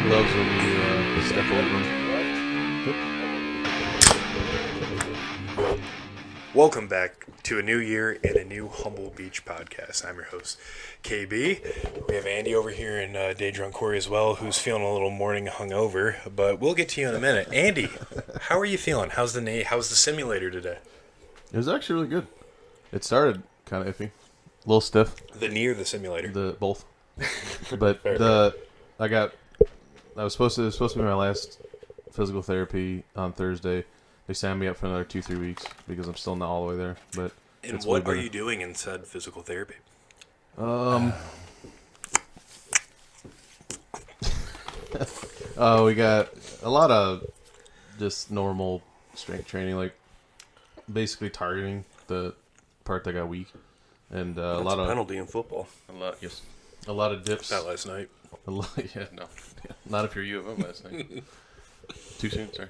loves when you step over him. Welcome back to a new year and a new Humble Beach podcast. I'm your host, KB. We have Andy over here and Day Drunk Corey as well, who's feeling a little morning hungover, but we'll get to you in a minute. Andy, how are you feeling? How's the simulator today? It was actually really good. It started kind of iffy, a little stiff. The knee or the simulator? Both. But it was supposed to be my last physical therapy on Thursday. They signed me up for another 2-3 weeks because I'm still not all the way there. But and what are you doing in said physical therapy? We got a lot of just normal strength training, like basically targeting the part that got weak, and That's a lot of penalty in football. a lot of dips. Not last night. Not if you're U of M last night. Too soon, sorry.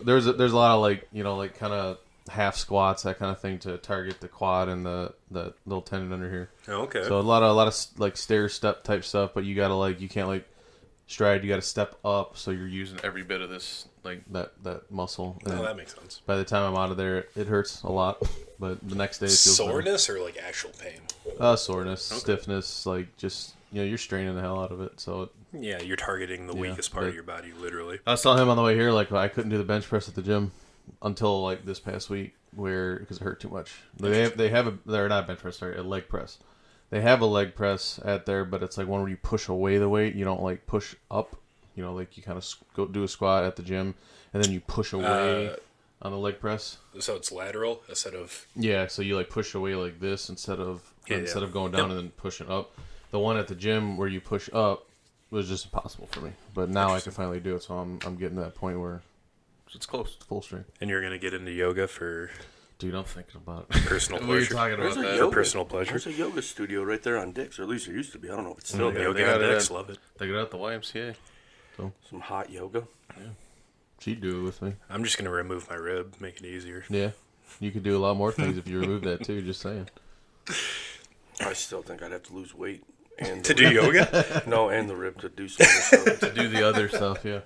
There's a lot of kind of half squats, that kind of thing, to target the quad and the little tendon under here. Oh, okay. So a lot of like stair step type stuff, but you gotta you can't stride. You gotta step up, so you're using every bit of this that muscle. And that makes sense. by the time I'm out of there, it hurts a lot, but the next day it feels soreness better. Or like actual pain? Soreness, stiffness, just you're straining the hell out of it. So yeah, you're targeting the weakest part of your body, literally. I was telling him on the way here, I couldn't do the bench press at the gym until this past week, because it hurt too much. They're not bench press, sorry, a leg press. They have a leg press at there, but it's one where you push away the weight. You don't push up. You kind of go do a squat at the gym, and then you push away on the leg press. So it's lateral instead of... Yeah, so you push away like this instead of going down and then pushing up. The one at the gym where you push up was just impossible for me. But now I can finally do it, so I'm getting to that point where it's close to full strength. And you're going to get into yoga for... Dude, I'm thinking about personal pleasure. What are you talking about that? For personal pleasure. There's a yoga studio right there on Dix, or at least there used to be. I don't know if it's still there. Yoga on Dix, love it. They got it at the YMCA. So some hot yoga. Yeah. She'd do it with me. I'm just going to remove my rib, make it easier. Yeah. You could do a lot more things if you remove that too, just saying. I still think I'd have to lose weight. And to do yoga? No, and the rib to do some other stuff. To do the other stuff, yeah.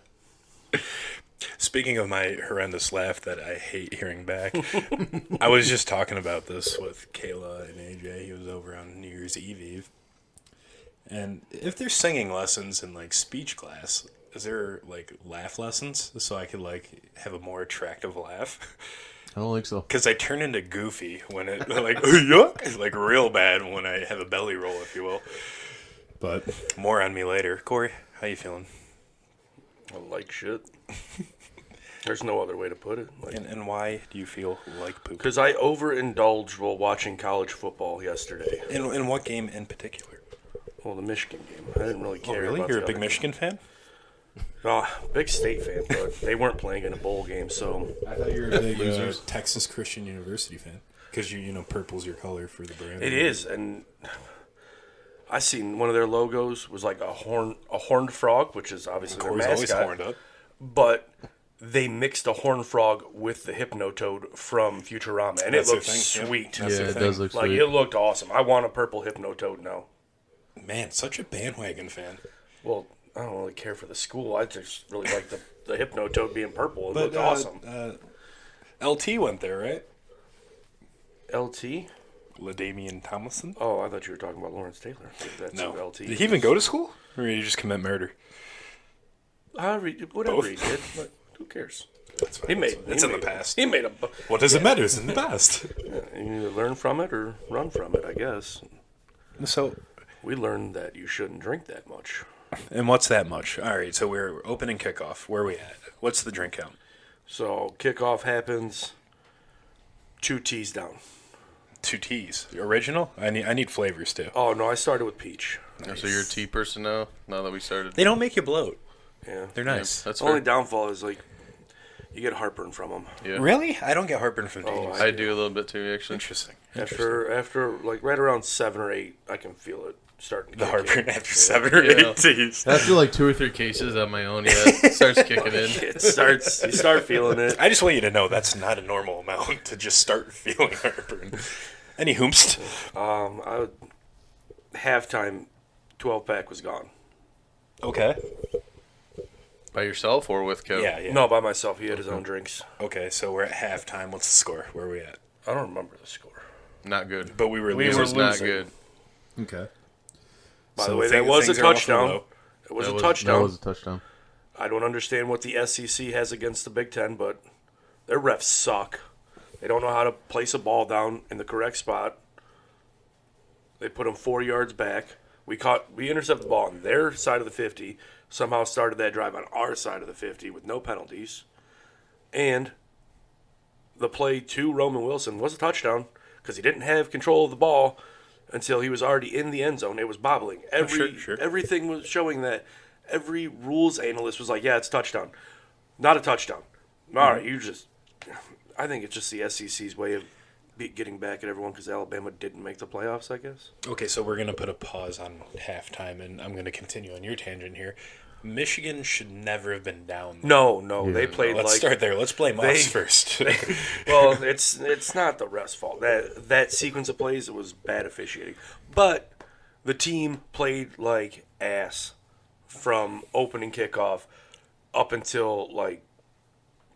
Speaking of my horrendous laugh that I hate hearing back, I was just talking about this with Kayla and AJ. He was over on New Year's Eve. And if there's singing lessons in speech class, is there laugh lessons so I could have a more attractive laugh? I don't think so. Because I turn into Goofy when it yuck, real bad when I have a belly roll, if you will. But more on me later. Corey, how you feeling? I like shit. There's no other way to put it. And why do you feel like poop? Because I overindulged while watching college football yesterday. In what game in particular? Well, the Michigan game. I didn't really care. Really? About You're the a big other Michigan game. fan? Big State fan, but they weren't playing in a bowl game, so... I thought you were a big Texas Christian University fan. Because purple's your color for the brand. It is, and I seen one of their logos was a horned frog, which is obviously their mascot. Always horned up. But they mixed a horned frog with the Hypnotoad from Futurama, and it looked sweet. Yeah, it does look sweet. It looked awesome. I want a purple Hypnotoad now. Man, such a bandwagon fan. Well, I don't really care for the school. I just really like the Hypnotoad being purple. It looked awesome. LT went there, right? LT? LaDainian Tomlinson? Oh, I thought you were talking about Lawrence Taylor. That's no. LT. Did he even go to school? Or did he just commit murder? Whatever he did. But who cares? That's fine. It's in the past. He made a... What does it matter? It's in the past. You either learn from it or run from it, I guess. So... We learned that you shouldn't drink that much. And what's that much? All right, so we're opening kickoff. Where are we at? What's the drink count? So kickoff happens 2 teas down. 2 teas. Original? I need flavors too. Oh, no, I started with peach. Nice. So you're a tea person now that we started? They don't make you bloat. Yeah. They're nice. Yeah, that's the only downfall is you get heartburn from them. Yeah. Really? I don't get heartburn from teas. I do a little bit too, actually. Interesting. After right around 7 or 8, I can feel it starting to the kick heartburn in. after 7 or 8 teas. After 2 or 3 cases on my own, it starts kicking in. You start feeling it. I just want you to know that's not a normal amount to just start feeling heartburn. Any hoomst? Halftime, 12-pack was gone. Okay. By yourself or with Kev? Yeah. No, by myself. He had his own drinks. Okay, so we're at halftime. What's the score? Where are we at? I don't remember the score. Not good. But we were We losing. were It was not losing. good. Okay. By So the way, thing- that was a things are awful touchdown. low. It was That a was- touchdown. That was a touchdown. I don't understand what the SEC has against the Big Ten, but their refs suck. They don't know how to place a ball down in the correct spot. They put them 4 yards back. We intercepted the ball on their side of the 50. Somehow started that drive on our side of the 50 with no penalties. And the play to Roman Wilson was a touchdown because he didn't have control of the ball until he was already in the end zone. It was bobbling. Sure. Everything was showing that. Every rules analyst was like, yeah, it's a touchdown. Not a touchdown. All right, I think it's just the SEC's way of getting back at everyone because Alabama didn't make the playoffs, I guess. Okay, so we're going to put a pause on halftime, and I'm going to continue on your tangent here. Michigan should never have been down there. No, they played Let's like... start there. Let's blame us first. Well, it's not the refs' fault. That sequence of plays, it was bad officiating. But the team played like ass from opening kickoff up until like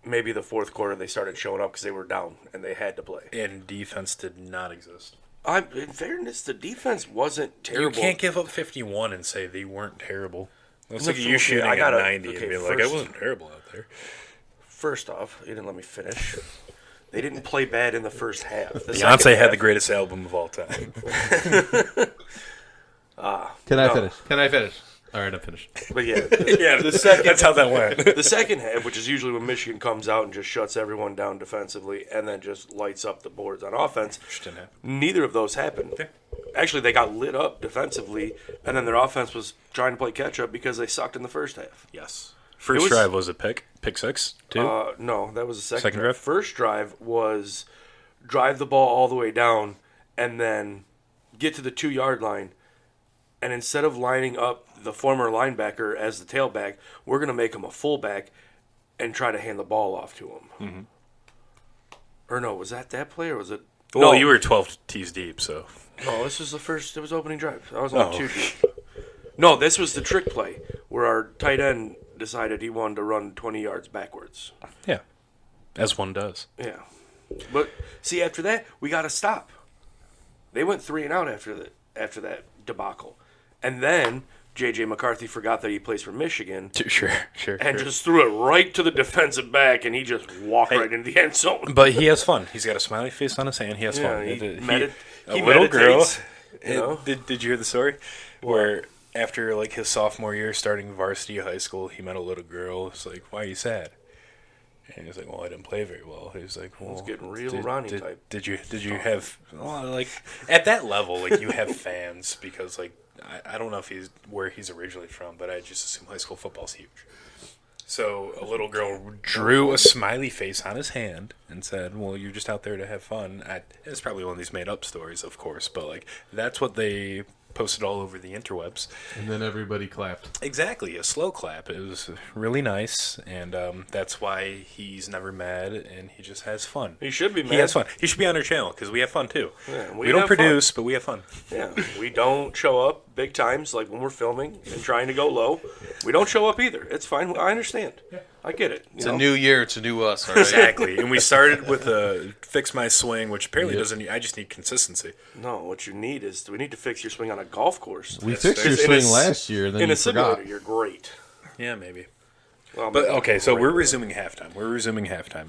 maybe the fourth quarter. They started showing up because they were down and they had to play. And defense did not exist. In fairness, the defense wasn't terrible. You can't give up 51 and say they weren't terrible. That's No, like you okay, shooting I at gotta- 90 okay, and being like, I first- wasn't terrible out there. First off, you didn't let me finish. They didn't play bad in the first half. The second Beyonce had half- the greatest album of all time. Can I No. finish? Can I finish? All right, I'm finished. But yeah, Yeah, that's how that went. the second half, which is usually when Michigan comes out and just shuts everyone down defensively and then just lights up the boards on offense, Which didn't happen. neither of those happened. Yeah. Actually, they got lit up defensively, and then their offense was trying to play catch up because they sucked in the first half. Yes. First was- drive was a pick six, too. No, that was the second, Second drive. drive? First drive was drive the ball all the way down and then get to the 2-yard line. And instead of lining up the former linebacker as the tailback, we're going to make him a fullback and try to hand the ball off to him. Mm-hmm. Or no, was that play or was it? well, no, you were 12 tees deep, so. No, this was the first. It was opening drive. I was on Oh. 2 deep. No, this was the trick play where our tight end decided he wanted to run 20 yards backwards. Yeah. As one does. Yeah. But see, after that, we got to stop. They went 3 and out after that debacle. And then J.J. McCarthy forgot that he plays for Michigan Sure. and just threw it right to the defensive back, and he just walked right into the end zone. But he has fun. He's got a smiley face on his hand. He has Yeah, fun. he A little girl. meditates, you know? Did you hear the story? Where after like his sophomore year starting varsity high school, he met a little girl. It's like, why are you sad? And he was like, well, I didn't play very well. He was like, well, It's getting real Ronnie did, type. Did you have well, like at that level, like you have fans because like I don't know if he's where he's originally from, but I just assume high school football's huge. So a little girl drew a smiley face on his hand and said, well, you're just out there to have fun. It's probably one of these made up stories, of course, but like that's what they posted all over the interwebs. And then everybody clapped. Exactly, a slow clap. It was really nice, and that's why he's never mad, and he just has fun. He should be mad. He has fun. He should be on our channel because we have fun too. Yeah, we don't have fun. produce, but we have fun. Yeah, we don't show up big times like when we're filming and trying to go low. We don't show up either. It's fine. I understand. I get it. It's a new year. It's a new us. All right. Exactly, and we started with a fix my swing, which apparently doesn't. I just need consistency. No, what you need is we need to fix your swing on a golf course. We That's fixed fair. your In a swing s- last year, and then In you a simulator, forgot. you're great. Yeah, maybe. Well, But okay, so great. we're resuming halftime.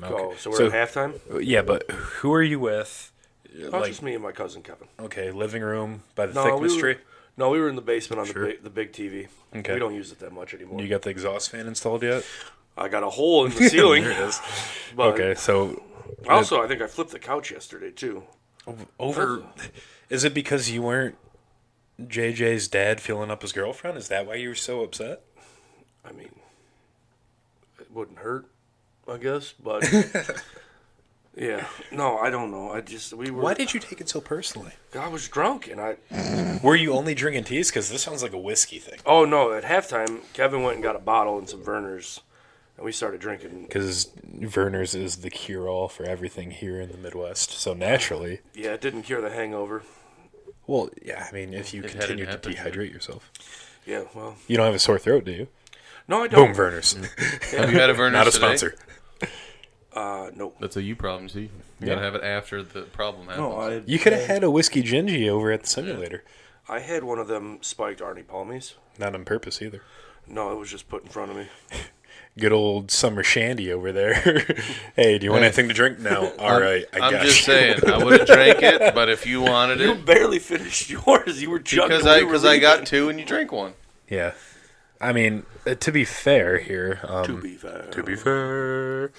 Okay. Oh, so we're at halftime? Yeah, but who are you with? Oh, just me and my cousin Kevin. Okay, living room by the No, thickness we tree. we were in the basement on Sure. the big TV. Okay. We don't use it that much anymore. You got the exhaust fan installed yet? I got a hole in the ceiling. There it is. But Okay, so Also, I think I flipped the couch yesterday too. over. Is it because you weren't JJ's dad filling up his girlfriend? Is that why you were so upset? I mean, it wouldn't hurt, I guess, but yeah. No, I don't know. We were. Why did you take it so personally? I was drunk and I. Were you only drinking teas? Because this sounds like a whiskey thing. Oh no! At halftime, Kevin went and got a bottle and some Vernors, and we started drinking. Because Verner's is the cure-all for everything here in the Midwest. So naturally, Yeah, it didn't cure the hangover. well, yeah. I mean, if you It continue hadn't to happened yet. dehydrate yourself, Yeah, well, you don't have a sore throat, do you? No, I don't. Boom, Vernors. Have you had a Verner's Not a today? sponsor. No. Have you had a Verner's Not a today? sponsor. No. That's a you problem, see? You Yeah. gotta have it after the problem happens. No, You could have had a whiskey gingy over at the simulator. I had one of them spiked Arnie Palmies. Not on purpose either. No, it was just put in front of me. Good old summer shandy over there. Hey, do you want Hey. anything to drink? No. All right, I I'm got just you. saying, I would have drank it, but if you wanted You it, barely finished yours. You were chugging. because I got two and you drank one. Yeah. I mean, to be fair here. To be fair. To be fair.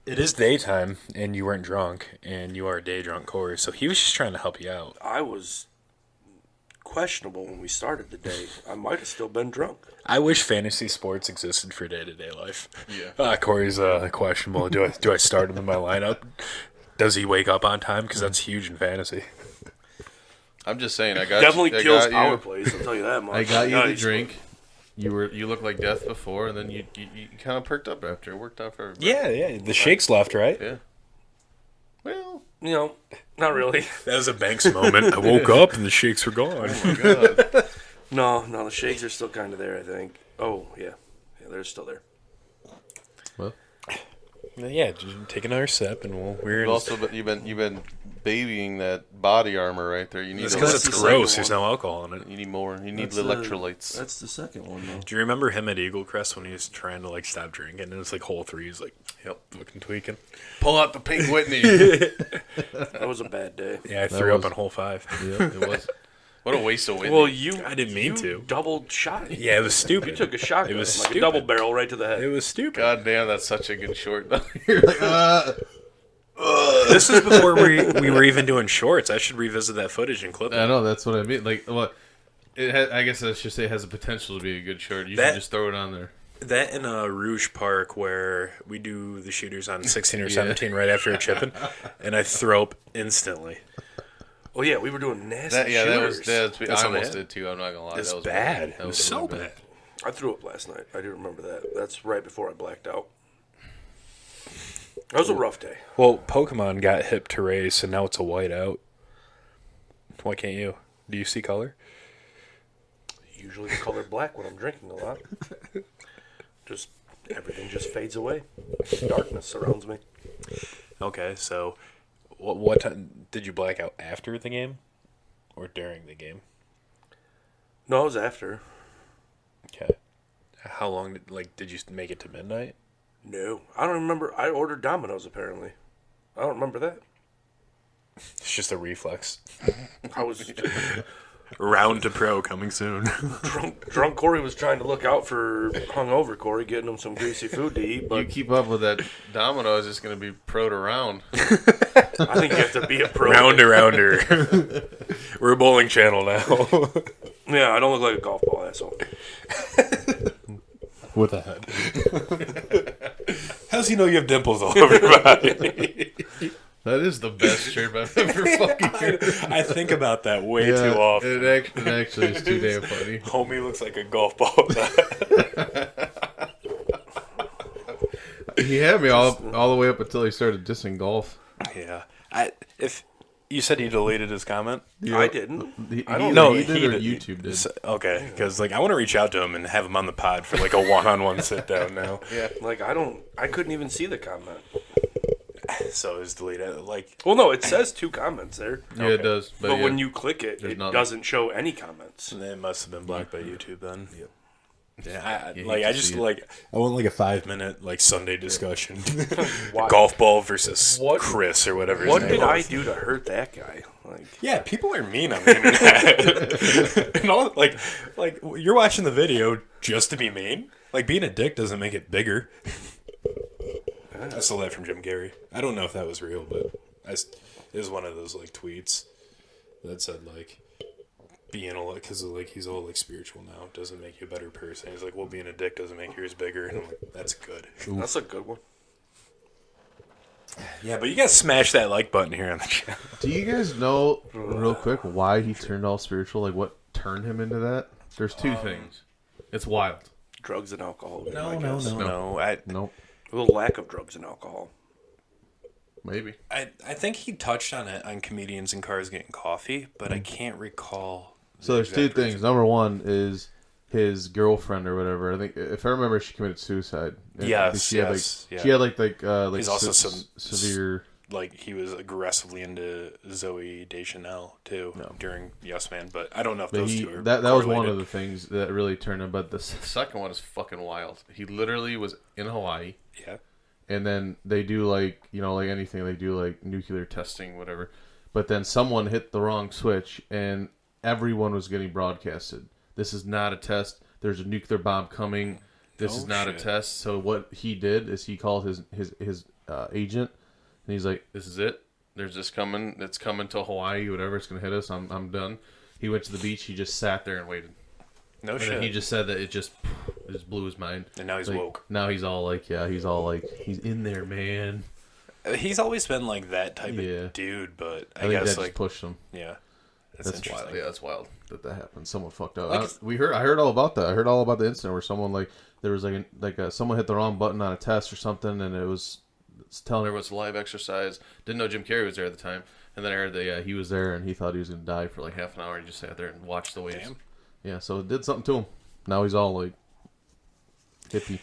It is daytime, and you weren't drunk, and you are a day drunk, Corey. So he was just trying to help you out. I was questionable when we started the day. I might have still been drunk. I wish fantasy sports existed for day-to-day life. Yeah. Corey's questionable. Do I start him in my lineup? Does he wake up on time? Because that's huge in fantasy. I'm just saying, I got Definitely I kills got power you. plays. I'll tell you that much. I got you the Nice. drink. You looked like death before, and then you kind of perked up after. It worked out for everybody. Yeah. The shakes left, right? Yeah. Well, You know, not really. That was a Banks moment. I woke up and the shakes were gone. God. No, the shakes are still kind of there. I think. Oh yeah, they're still there. Well, Yeah, just take another sip, and we're you've also you've been babying that body armor right there. You need It's a because That's it's the gross. second There's one. no alcohol in it. You need more. You need That's the the- electrolytes. That's the second one though. Do you remember him at Eagle Crest when he was trying to stop drinking? And it's hole 3. He's like, yep, fucking tweaking. Pull out the pink Whitney. That was a bad day. Yeah, I threw up was- on hole 5. Yeah, it was. What a waste of Whitney. Well, I didn't mean to. Doubled shot. Yeah, it was stupid. You took a shotgun. It was like stupid. a double barrel right to the head. It was stupid. God damn, that's such a good short. You're like, This is before we were even doing shorts. I should revisit that footage and clip it. I know, that's what I mean. Like, what? I guess I should say it has the potential to be a good short. You That- should just throw it on there. That in Rouge Park where we do the shooters on 16 or Yeah. 17 right after a chipping, and I throw up instantly. Oh yeah, we were doing nasty That shooters. was. That's I what I almost had. did too. I'm not gonna lie. It's that was bad. That It was really so bad. I threw up last night. I do remember that. That's right before I blacked out. That was a rough day. Well, Pokemon got hip to race, and now it's a whiteout. Why can't you? Do you see color? Usually the color black when I'm drinking a lot. Just everything just fades away. Darkness surrounds me. Okay, so what time did you black out after the game or during the game? No, it was after. Okay. How long did you make it to midnight? No, I don't remember. I ordered Domino's apparently. I don't remember that. It's just a reflex. I was Round to pro coming soon. drunk. Corey was trying to look out for hungover Corey, getting him some greasy food to eat. You But keep up with that domino, it's just gonna be pro to round. I think you have to be a pro. Rounder rounder. We're a bowling channel now. Yeah, I don't look like a golf ball asshole. With a head. How's he know you have dimples all over your body? That is the best shape I've ever fucking heard. I think about that way Yeah, too often. it actually is too damn funny. Homie looks like a golf ball. He had me all the way up until he started dissing golf. Yeah. If you said he deleted his comment. I didn't. I don't know. know. He did or YouTube did. Okay, because I want to reach out to him and have him on the pod for a one-on-one sit down now. Yeah. Like I couldn't even see the comment. So it was deleted. Well, no, it says 2 comments there. Yeah, it does. But yeah. when you click it, There's it nothing. doesn't show any comments. It must have been blocked by YouTube then. Yep. Yeah, I hate I to just see it. I want a 5-minute Sunday discussion. Why? Golf ball versus What- Chris or whatever. his What name did I was. do to hurt that guy? Yeah, people are mean on the internet. And all, you're watching the video just to be mean. Being a dick doesn't make it bigger. I stole that from Jim Gary. I don't know if that was real, but it was one of those tweets that said being because he's all spiritual now doesn't make you a better person. He's like, well, being a dick doesn't make yours bigger, and I'm like, that's good. That's a good one. Yeah, but you gotta smash that like button here on the channel. Do you guys know, real quick, why he turned all spiritual? What turned him into that? There's 2 things. It's wild. Drugs and alcohol. No. Nope. A little lack of drugs and alcohol. Maybe. I think he touched on it on Comedians in Cars Getting Coffee, but I can't recall. So there's 2 things. Number 1 is his girlfriend or whatever. I think if I remember, she committed suicide. And Yes, she had, yes, like, yeah. She had like He's also severe. Like, he was aggressively into Zoe Deschanel, too, No. during Yes Man. But I don't know if But those two are that was one correlated. of the things that really turned him. But the second one is fucking wild. He literally was in Hawaii, Yeah. and then they do like like anything, they do like nuclear testing, whatever. But then someone hit the wrong switch, and everyone was getting broadcasted. This is not a test. There's a nuclear bomb coming. This Oh, is not shit. a test. So what he did is he called his agent, and he's like, "This is it. There's this coming. It's coming to Hawaii. Whatever. It's gonna hit us. I'm done." He went to the beach. He just sat there and waited. No And shit. then he just said that it just blew his mind. And now he's Like, woke. Now he's all like, he's in there, man. He's always been like that type Yeah. of dude, but I I think guess that like just pushed him. yeah, That's interesting. wild. Yeah, that's wild that happened. Someone fucked up. Like I heard all about that. I heard all about the incident where someone there was someone hit the wrong button on a test or something, and it's telling everyone it's a live exercise. Didn't know Jim Carrey was there at the time, and then I heard that he was there and he thought he was gonna die for like half an hour. And he just sat there and watched the waves. Damn. Yeah, so it did something to him. Now he's all like hippie.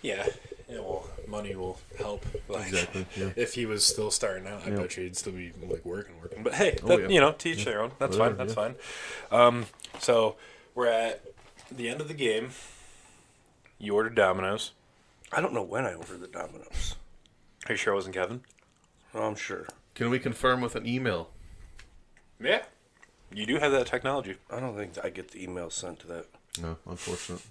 Yeah. Yeah, well, money will help. Like, Exactly, yeah. If he was still starting out, I Yeah. bet you he'd still be like working. But hey, Oh, yeah. to each their own. That's Whatever, fine. That's fine. So we're at the end of the game. You ordered Domino's. I don't know when I ordered the Domino's. Are you sure it wasn't Kevin? Oh, I'm sure. Can we confirm with an email? Yeah. You do have that technology. I don't think I get the email sent to that. No, unfortunate.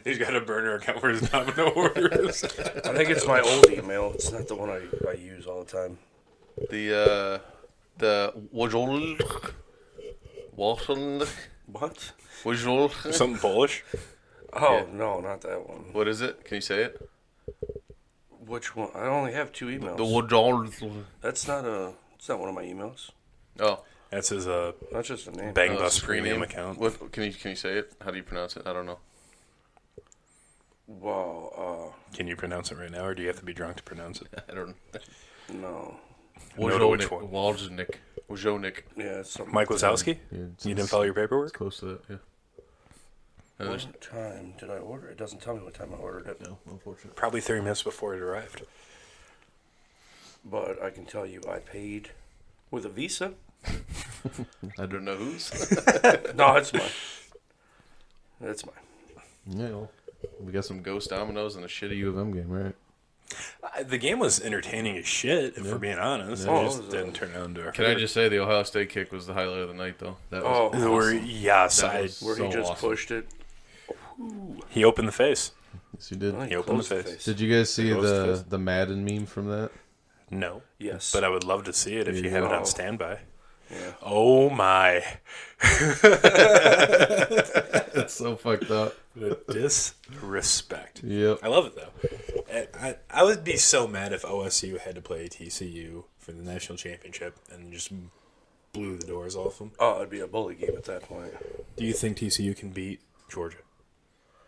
He's got a burner account for his Domino orders. I think it's my old email. It's not the one I use all the time. The Wajol Walton What? Wajol. Something Polish? Oh, Yeah. no, not that one. What is it? Can you say it? Which one? I only have 2 emails. The Wajol. It's not one of my emails. Oh, That's his That's just a name. Bang oh, Bus screen premium name. account. What can you say it? How do you pronounce it? I don't know. Well, Can you pronounce it right now, or do you have to be drunk to pronounce it? I don't. no. No to which one? Wojnik. Wojnik. Yeah, it's something. Mike Wazowski? Yeah, You didn't follow your paperwork? Close to that. Yeah. And there's- What time did I order? It doesn't tell me what time I ordered it. no, unfortunate. Probably 30 minutes before it arrived. But I can tell you I paid with a Visa. I don't know whose. No, it's mine. It's mine. Yeah, well, we got some Ghost Dominoes and a shitty U of M game, right? The game was entertaining as shit, if we're being honest. Yeah. It Oh, just it was, didn't turn out into our Can I just say the Ohio State kick was the highlight of the night, though? That was Oh, Where, yes, That was- where so he just awesome. pushed it. he opened the face. yes, you did. Oh, He opened closed the face. Did you guys see Ghost face. the Madden meme from that? No. Yes. But I would love to see it if you have it on Oh. standby. Yeah. Oh my. It's so fucked up. The disrespect. Yep. I love it though. And I would be so mad if OSU had to play TCU for the national championship and just blew the doors off them. Oh, it'd be a bully game at that point. Do you think TCU can beat Georgia?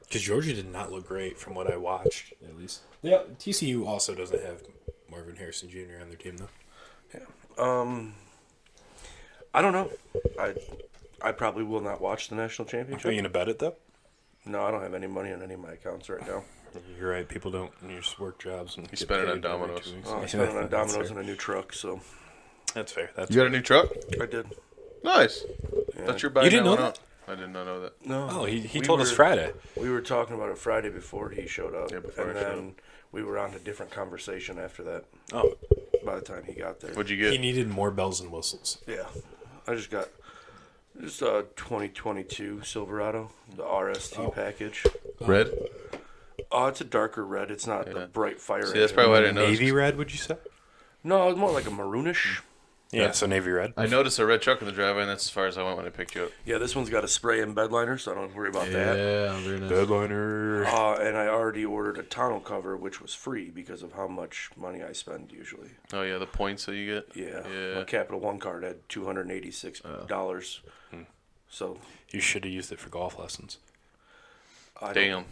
Because Georgia did not look great from what I watched, at least. Yeah, TCU also doesn't have Marvin Harrison Jr. on their team though. I don't know. I probably will not watch the national Are championship. you gonna bet it though? No, I don't have any money on any of my accounts right now. You're right. People don't. You just work jobs and You get spend it paid on every Domino's. 2 weeks. Oh, I Yeah, spent it on that's Domino's fair. and a new truck, so That's fair. That's You got a new truck? I did. Nice. Thought you were buying You didn't that know one that? out. I did not know that. No. Oh, he We told us were- Friday. We were talking about it Friday before he showed up. Yeah, before and I showed then we were on a different conversation after that Oh, by the time he got there. What'd you he get? needed more bells and whistles. Yeah. I just got a 2022 Silverado, the RST package. Red? Oh, it's a darker red. It's not Yeah. the bright fire See, that's red. probably why I didn't know. Navy red, would you say? No, it's more like a maroonish. Yeah, so navy red. I noticed a red truck in the driveway, and that's as far as I went when I picked you up. Yeah, this one's got a spray-in bed liner, so I don't have to worry about that. Yeah, very nice. Deadliner. And I already ordered a tonneau cover, which was free because of how much money I spend usually. Oh, yeah, the points that you get? Yeah. Yeah. My Capital One card had $286. So You should have used it for golf lessons. I don't- Damn.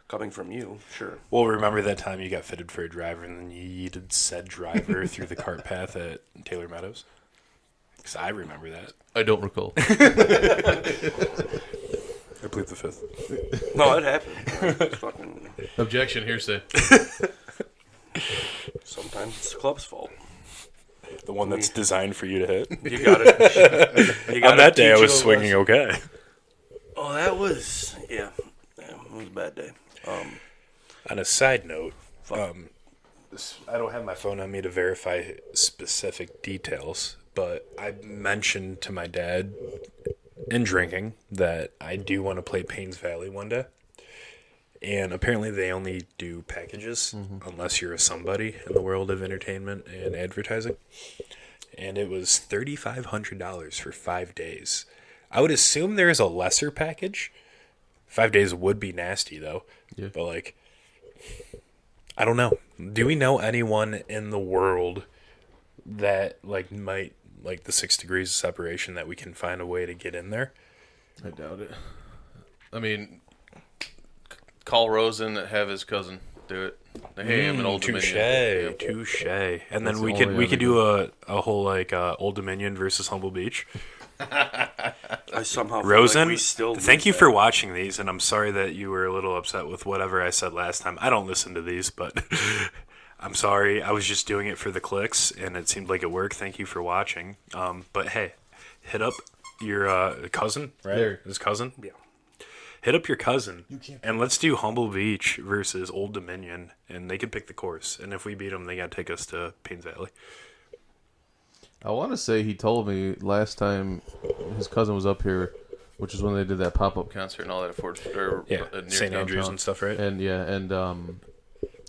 coming from you, sure. Well, remember that time you got fitted for a driver and then you yeeted said driver through the cart path at Taylor Meadows? Because I remember that. I don't recall. There plead the fifth. No, it happened. It's fucking, Objection, hearsay. sometimes it's the club's fault. The one that's designed for you to hit. You got it. On that day, I was swinging okay. Oh, that was yeah. It was a bad day. On a side note, I don't have my phone on me to verify specific details, but I mentioned to my dad in drinking that I do want to play Paynes Valley one day. And apparently they only do packages unless you're a somebody in the world of entertainment and advertising. And it was $3,500 for 5 days. I would assume there is a lesser package. 5 days would be nasty, though. Yeah. But, like, I don't know. Do we know anyone in the world that, like, might, like, the 6 degrees of separation that we can find a way to get in there? I doubt it. I mean, call Rosen, have his cousin do it. Hey, I'm an Old Dominion. Touche. And That's then we the could only other do a whole, like, Old Dominion versus Humble Beach. I somehow feel Rosen, like we still thank lose you that. for watching these, and I'm sorry that you were a little upset with whatever I said last time. I don't listen to these, but I'm sorry. I was just doing it for the clicks, and it seemed like it worked. Thank you for watching. But hey, hit up your cousin, right? There. His cousin? Yeah. Hit up your cousin, and let's do Humble Beach versus Old Dominion, and they can pick the course. And if we beat them, they got to take us to Paynes Valley. I want to say he told me last time his cousin was up here, which is when they did that pop-up concert and all that at Fort or Yeah, near St. Andrews downtown. and stuff, right? And yeah,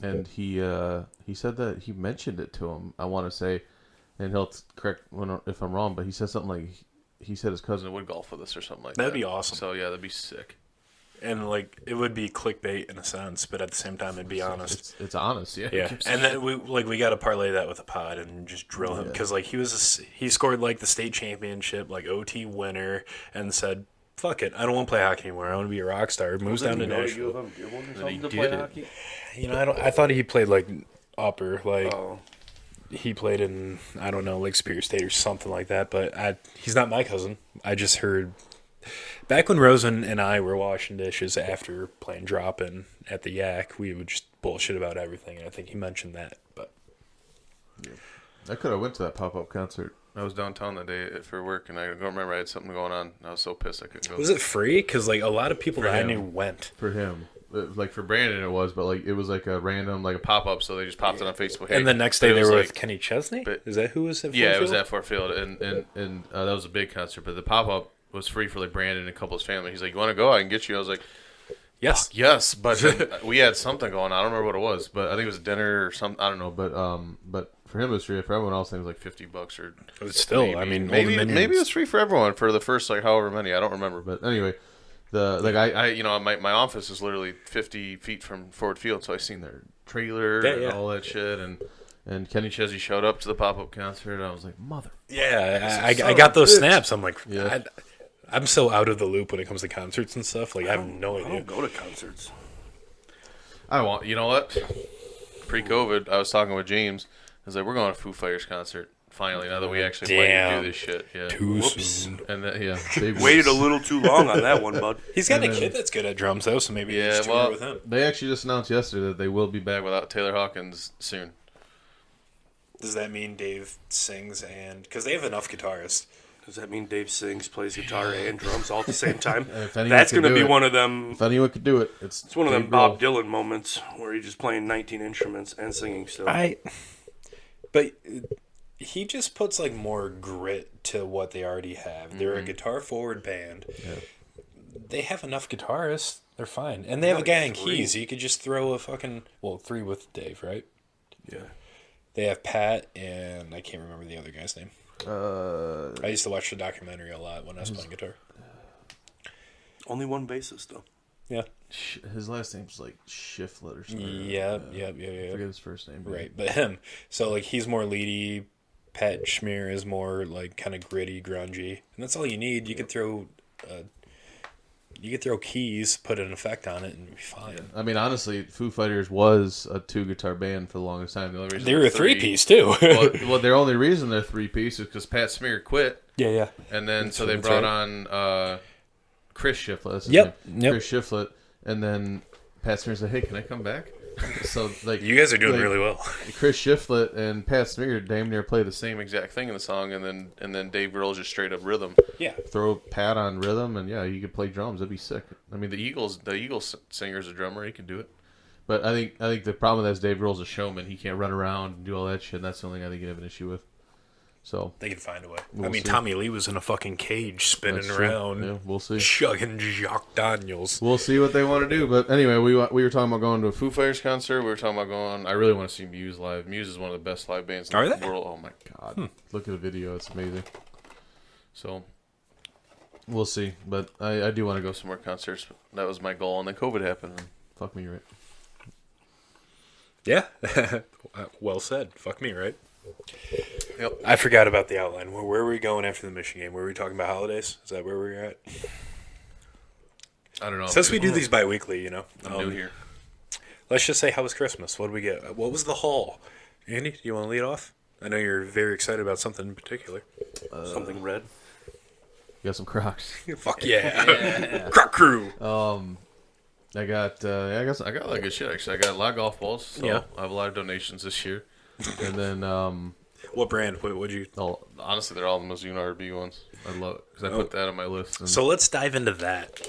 and he said that he mentioned it to him. I want to say, and he'll correct if I'm wrong, but he said something like he said his cousin would golf with us or something like that. That'd be awesome. So yeah, that'd be sick. And, like, it would be clickbait in a sense, but at the same time, it'd be honest. It's honest, yeah. Yeah, and then we got to parlay that with a pod and just drill him because like he scored like the state championship, like OT winner, and said, "Fuck it, I don't want to play hockey anymore. I want to be a rock star." Moves down to Nashville. he did it. Hockey? You know, I thought he played like upper, like Oh, he played in I don't know Lake Superior State or something like that. But he's not my cousin. I just heard back when Rosen and I were washing dishes after playing drop-in at the Yak, we would just bullshit about everything. And I think he mentioned that, but. I could have went to that pop-up concert. I was downtown that day for work, and I don't remember I had something going on. I was so pissed I couldn't go. Was it free? Because like a lot of people For that I him. knew went. For him, like for Brandon, it was, but like it was like a random, like a pop-up, so they just popped it on Facebook. Hey, And the next day but it they was were like- with Kenny Chesney. but- Is that who was at? Yeah, it was Ford at Fort Field, and that was a big concert. But the pop-up was free for like Brandon and a couple of his family. He's like, "You want to go? I can get you." I was like, Yes. "Yes," but then we had something going on. I don't remember what it was, but I think it was dinner or something. I don't know, but for him it was free. For everyone else, I think it was like $50 or. But still, Maybe, I mean, maybe Old it was free for everyone for the first like however many. I don't remember, but anyway, I you know my office is literally 50 feet from Ford Field, so I seen their trailer Yeah, and yeah. all that shit, and Kenny Chesney showed up to the pop up concert, and I was like, mother. Yeah, I son got of a those bitch. snaps. I'm like, Yeah. I'm so out of the loop when it comes to concerts and stuff. Like, I have no I idea. don't go to concerts. You know what? Pre-COVID, I was talking with James. I was like, we're going to Foo Fighters concert finally. Now that we actually play and Damn. do this shit, yeah. Too Whoops. soon. And then, yeah, they Waited a little too long on that one, bud. He's got a And then- kid that's good at drums though, so maybe you Yeah, just tour well, with him. they actually just announced yesterday that they will be back without Taylor Hawkins soon. Does that mean Dave sings and because they have enough guitarists? Does that mean Dave sings, plays guitar and drums all at the same time? If anyone That's could going to do be it- one of them. If anyone could do it, It's one of them Dave Bob Grohl. Dylan moments where he's just playing 19 instruments and singing still. But he just puts like more grit to what they already have. They're a guitar forward band. Yeah. They have enough guitarists. They're fine, and they have a Like guy in 3. keys. You could just throw a fucking 3 with Dave, right? Yeah. They have Pat and I can't remember the other guy's name. I used to watch the documentary a lot when I was playing guitar. Only one bassist, though. Yeah. His last name's like Shiflet or something. Yeah. I forget his first name. but- Right, but him. So like he's more leady. Pat Schmear is more like kind of gritty, grungy, and that's all you need. You could throw, keys, put an effect on it, and be fine. I mean, honestly, Foo Fighters was a 2-guitar band for the longest time. The only reason They were a they're 3-piece too. well, their only reason they're 3-piece is because Pat Smear quit, yeah. and then so they That's brought right. on Chris Shiflett. That's his Yep, name. yep. Chris Shiflett, and then Pat Smear said, "Hey, can I come back?" So like You guys are doing like, really well. Chris Shiflett and Pat Smear damn near play the same exact thing in the song, and then Dave Grohl's just straight up rhythm. Yeah. Throw Pat on rhythm, and yeah, you could play drums. That'd be sick. I mean, the Eagles singer's a drummer. He can do it. But I think the problem with that is Dave Grohl's a showman. He can't run around and do all that shit. And that's the only thing I think you have an issue with. So They can find a way. We'll I mean, see. Tommy Lee was in a fucking cage spinning that's true. around, Yeah, we'll see. chugging Jacques Daniels. We'll see what they want to do. But anyway, we were talking about going to a Foo Fighters concert. We were talking about going. I really want to see Muse live. Muse is one of the best live bands in Are the they? world. Oh my god! Look at the video; it's amazing. So we'll see. But I do want to go some more concerts. That was my goal, and then COVID happened. And fuck me, right? Yeah. Well said. Fuck me, right? Yep. I forgot about the outline. Where were we going after the Michigan game? Were we talking about holidays? Is that where we were at? I don't know. Since we do these bi-weekly, you know. I'm new here. Let's just say, how was Christmas? What did we get? What was the haul? Andy, do you want to lead off? I know you're very excited about something in particular. Something red. You got some Crocs. Fuck yeah. Croc Crew. I got I got a lot of good shit actually. I got a lot of golf balls. So Yeah. I have a lot of donations this year. And then What brand? What'd you... honestly, they're all the Mizuno RB ones. I love it because I put that on my list. And So let's dive into that.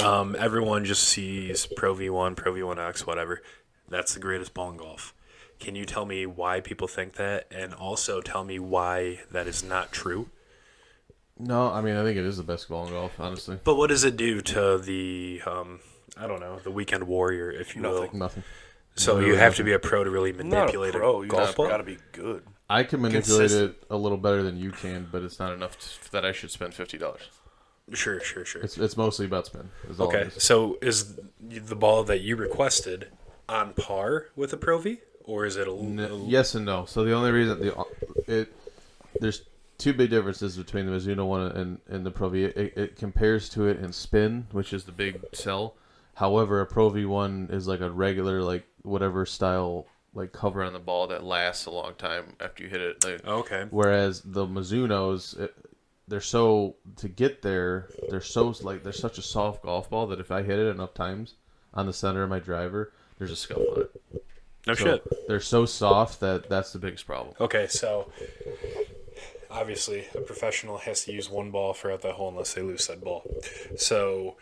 Everyone just sees Pro V1, Pro V1X, whatever. That's the greatest ball in golf. Can you tell me why people think that, and also tell me why that is not true? no, I mean I think it is the best ball in golf, honestly. But what does it do to the, I don't know, the weekend warrior, if you will? Nothing. So you have to be a pro to really manipulate Not a pro. a You golf just ball? got to be good. I can manipulate Consistent. it a little better than you can, but it's not enough that I should spend $50. Sure. It's mostly about spin. Is all Okay, it is. so is the ball that you requested on par with a Pro V? Or is it a Yes and no. So the only reason there's two big differences between the Mizuno one and the Pro V. It compares to it in spin, which is the big sell. However, a Pro V1 is like a regular, like whatever style, like cover on the ball that lasts a long time after you hit it. Like, Okay. whereas the Mizunos, they're so to get there. They're such a soft golf ball that if I hit it enough times on the center of my driver, there's a scuff on it. No So shit. they're so soft that's the biggest problem. Okay, so obviously a professional has to use one ball throughout that hole unless they lose that ball. So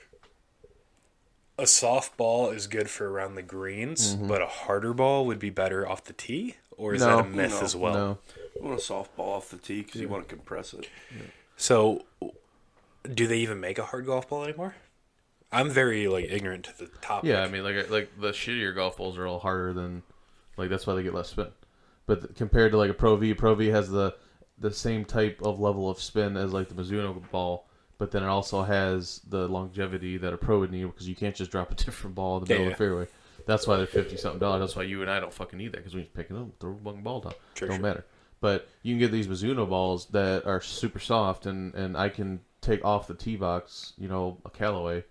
a soft ball is good for around the greens, but a harder ball would be better off the tee? Or is No. that a myth No. as well? No, You want a softball off the tee because you want to compress it. So do they even make a hard golf ball anymore? I'm very ignorant to the topic. yeah, I mean like the shittier golf balls are all harder than that's why they get less spin. But compared to like a Pro V has the same type of level of spin as like the Mizuno ball, but then it also has the longevity that a pro would need because you can't just drop a different ball in the middle of the fairway. That's why they're $50-something. That's why you and I don't fucking need that because we just pick it up, throw one ball down. Don't matter. But you can get these Mizuno balls that are super soft, and I can take off the tee box, a Callaway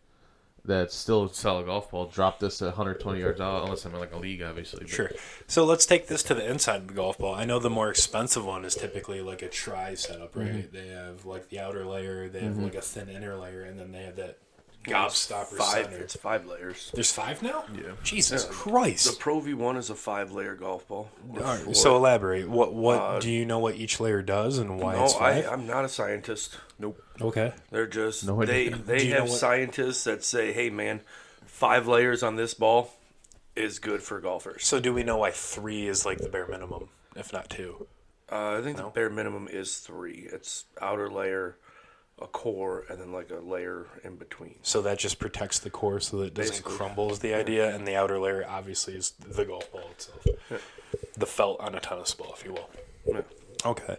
that's still a solid golf ball. Drop this at 120 yards out, unless I'm in like a league, obviously. But Sure. So let's take this to the inside of the golf ball. I know the more expensive one is typically like a tri setup, right? They have like the outer layer, they have like a thin inner layer, and then they have that gobstopper center. It's 5 layers. There's 5 now? Yeah. Jesus The Christ. Pro V1 is a 5-layer golf ball. All right, so elaborate. What do you know what each layer does and why it's 5? I'm not a scientist. nope. Okay. They're just No idea. they Do you know have what- scientists that say, "Hey man, 5 layers on this ball is good for golfers." So do we know why 3 is like the bare minimum, if not 2? I think the bare minimum is 3. It's outer layer, a core, and then like a layer in between. So that just protects the core so that it doesn't Basically. crumble is the idea, and the outer layer obviously is the golf ball itself. The felt on a tennis ball, if you will. Yeah. Okay.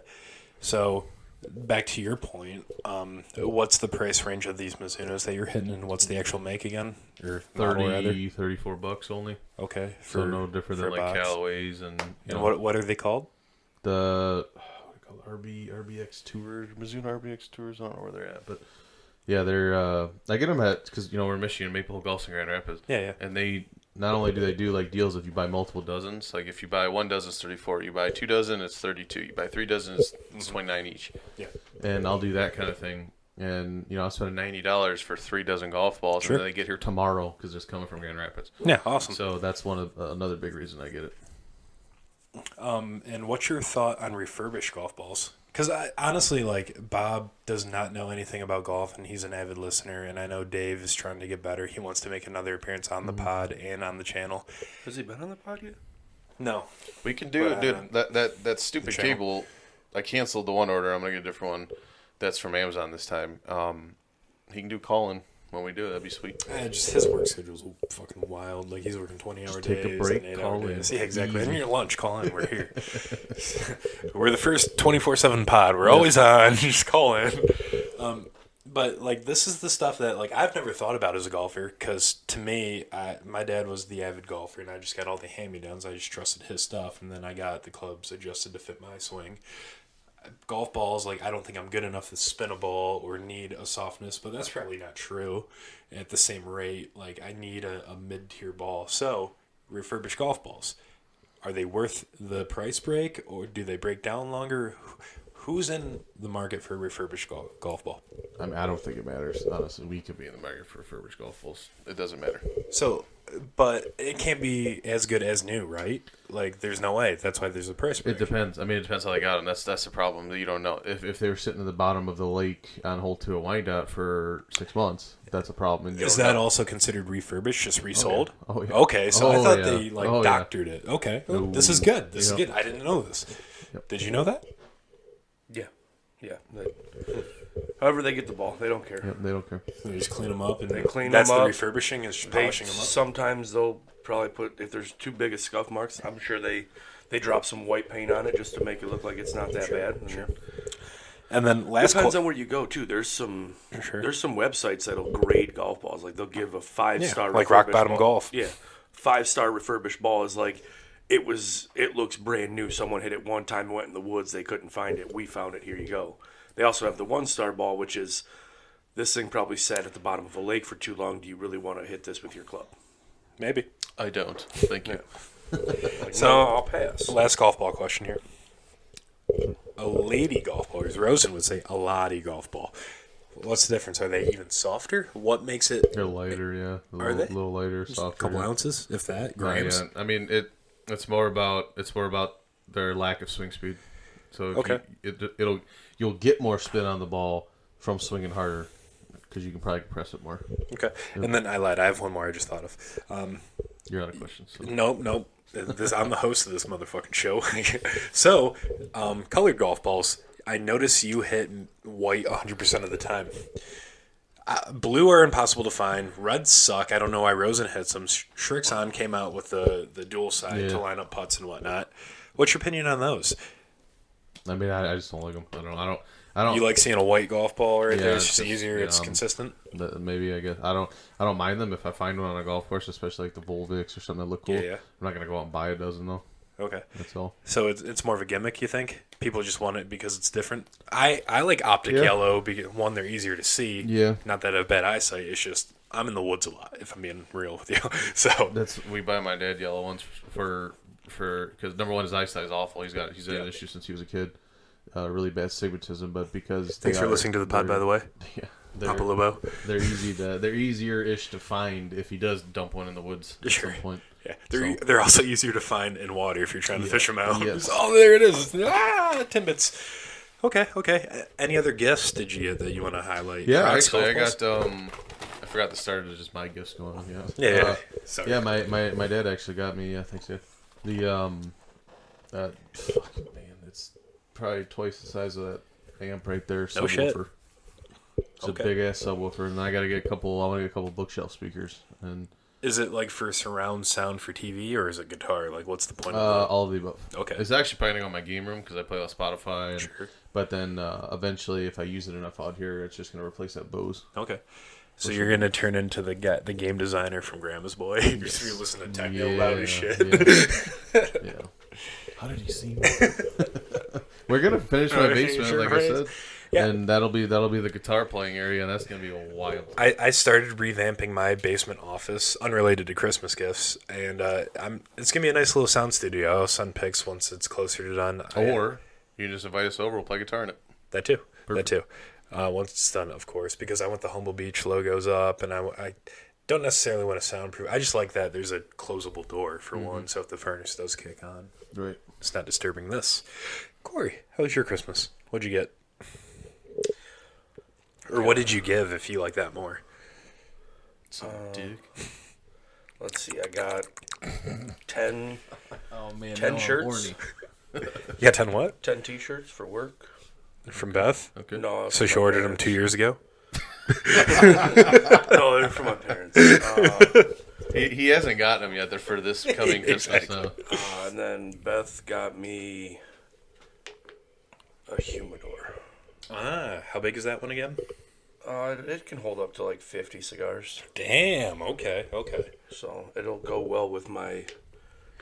So back to your point, what's the price range of these Mizunos that you're hitting, and what's the actual make again? Or model, rather? $34 only. Okay. So no different for than a like box. Callaways and And what are they called? the what do you call it? RBX Tours, Mizuno RBX Tours. I don't know where they're at, but yeah, they're. I get them at because we're in Michigan, Maple Hill Golf in Grand Rapids. Yeah. And they not only do they do like deals if you buy multiple dozens. Like if you buy 1 dozen, it's 34. You buy 2 dozen, it's 32. You buy 3 dozen, it's 29 each. Yeah. And I'll do that kind of thing. And I'm spending $90 for 3 dozen golf balls, Sure. and then they get here tomorrow because it's coming from Grand Rapids. Yeah, awesome. So that's another big reason I get it. And what's your thought on refurbished golf balls? Because honestly, like, Bob does not know anything about golf, and he's an avid listener. And I know Dave is trying to get better. He wants to make another appearance on the pod and on the channel. Has he been on the pod yet? No, We can do But, it, dude. That stupid channel. cable. I canceled the one order. I'm gonna get a different one. That's from Amazon this time. He can do calling when we do it. That'd be sweet. just his work schedule's fucking wild. Like, he's working 20-hour days. take a break, and 8-hour call days. in. Yeah, exactly. And your lunch, call in. We're here. We're the first 24/7 pod. We're always on. Just call in. But, like, this is the stuff that, like, I've never thought about as a golfer, because to me, my dad was the avid golfer, and I just got all the hand-me-downs. I just trusted his stuff, and then I got the clubs adjusted to fit my swing. Golf balls, like, I don't think I'm good enough to spin a ball or need a softness, but that's probably not true at the same rate. Like, I need a mid-tier ball. So, refurbished golf balls, are they worth the price break, or do they break down longer? Who's in the market for a refurbished golf ball? I mean, I don't think it matters. Honestly, we could be in the market for refurbished golf balls. It doesn't matter. So, but it can't be as good as new, right? Like, there's no way. That's why there's a price break. It depends. I mean, it depends how they got them. That's the problem. You don't know if they were sitting at the bottom of the lake on hole 2 at Wyandotte for 6 months. That's a problem. And you Is don't that know. also considered refurbished, just resold? Oh, yeah. Okay, so I Oh, thought yeah. they like Oh, yeah. doctored it. Okay, oh, this is good. This is Yep. good. I didn't know this. Yep. Did you know that? Yeah. However they get the ball, they don't care. Yep, they don't care. They just clean them up, and They clean that's them the up. refurbishing is just They, polishing them up. sometimes they'll probably put, if there's too big of scuff marks, I'm sure they drop some white paint on it just to make it look like it's not that bad. Sure. And then last Depends on where you go too. There's some websites that'll grade golf balls. Like they'll give a 5-star like Rock refurbished Bottom ball. Golf. Yeah, 5-star refurbished ball is like it looks brand new. Someone hit it one time, went in the woods, they couldn't find it. We found it. Here you go. They also have the 1-star ball, which is this thing probably sat at the bottom of a lake for too long. Do you really want to hit this with your club? maybe. I don't. Thank you. Like, So- no, I'll pass. Last golf ball question here. A lady golf ball, as Rosen would say, a lottie golf ball. What's the difference? Are they even softer? What makes it They're lighter, yeah. A Are little, they? little lighter, a softer. couple yeah. ounces, if that, Yeah, grams? yeah. I mean, it's more about their lack of swing speed. So if Okay. you'll get more spin on the ball from swinging harder because you can probably compress it more. Okay. And then I lied. I have one more I just thought of. You're out of questions. So. Nope. I'm the host of this motherfucking show. So, colored golf balls. I notice you hit white 100% of the time. Blue are impossible to find. Reds suck. I don't know why Rosen hits them. Shrixon came out with the dual side Yeah. to line up putts and whatnot. What's your opinion on those? I mean, I just don't like them. I don't. You like seeing a white golf ball right Yeah, there? It's it's just just, easier. yeah, It's consistent. Maybe I guess I don't mind them if I find one on a golf course, especially like the Volvics or something that look cool. Yeah. I'm not gonna go out and buy a dozen though. Okay. That's all. So it's more of a gimmick, you think? People just want it because it's different. I like optic Yeah. yellow because one, they're easier to see. Yeah. Not that I have bad eyesight. It's just I'm in the woods a lot. If I'm being real with you, so We buy my dad yellow ones for because number one, his eyesight is awful. He's had an issue since he was a kid. Really bad astigmatism, but because thanks for listening to the pod, by the way. Yeah, Papa Lobo. they're easier-ish to find if he does dump one in the woods at Sure. some point. Yeah, they're also easier to find in water if you're trying to fish them out. Yes. Oh, there it is. Timbits. Okay. Any other gifts did you get that you want to highlight? Yeah, Crocs, actually, I golf balls? got I forgot the start of just my gifts going on. Yeah. Sorry. Yeah, my dad actually got me. Yeah, thanks, Dad. Fucking man, it's probably twice the size of that amp right there. No shit. Subwoofer. It's Okay. a big ass subwoofer, and I got to get a couple. I want to get a couple bookshelf speakers, and Is it like for surround sound for TV or is it guitar? Like, what's the point of all of the above. Okay. It's actually planning on my game room because I play on Spotify. And, Sure. But then eventually, if I use it enough out here, it's just gonna replace that Bose. it? Okay. So you're gonna turn into the game designer from Grandma's Boy. You're just gonna listen to techno loud as shit. Yeah. How did he see me? We're gonna finish my basement, Sure, like right. I said, Yeah. and that'll be the guitar playing area, and that's gonna be a wild. I started revamping my basement office, unrelated to Christmas gifts, and it's gonna be a nice little sound studio. I'll send pics once it's closer to done. Or you just invite us over, we'll play guitar in it. That too. Perfect. That too. once it's done, of course, because I want the Humble Beach logos up, and I don't necessarily want to soundproof. I just like that there's a closable door for one, so if the furnace does kick on, Right. it's not disturbing this. Corey, how was your Christmas? What'd you get? Or what did you give if you like that more? Duke. Let's see. I got 10 Oh man, 10 shirts. You got 10 what? 10 T-shirts for work. From Beth? Okay. No, So she ordered them 2 years ago? No, they're from my parents. He hasn't gotten them yet. They're for this coming Christmas. So. And then Beth got me a humidor. How big is that one again? It can hold up to like 50 cigars. Damn, okay. So it'll go well with my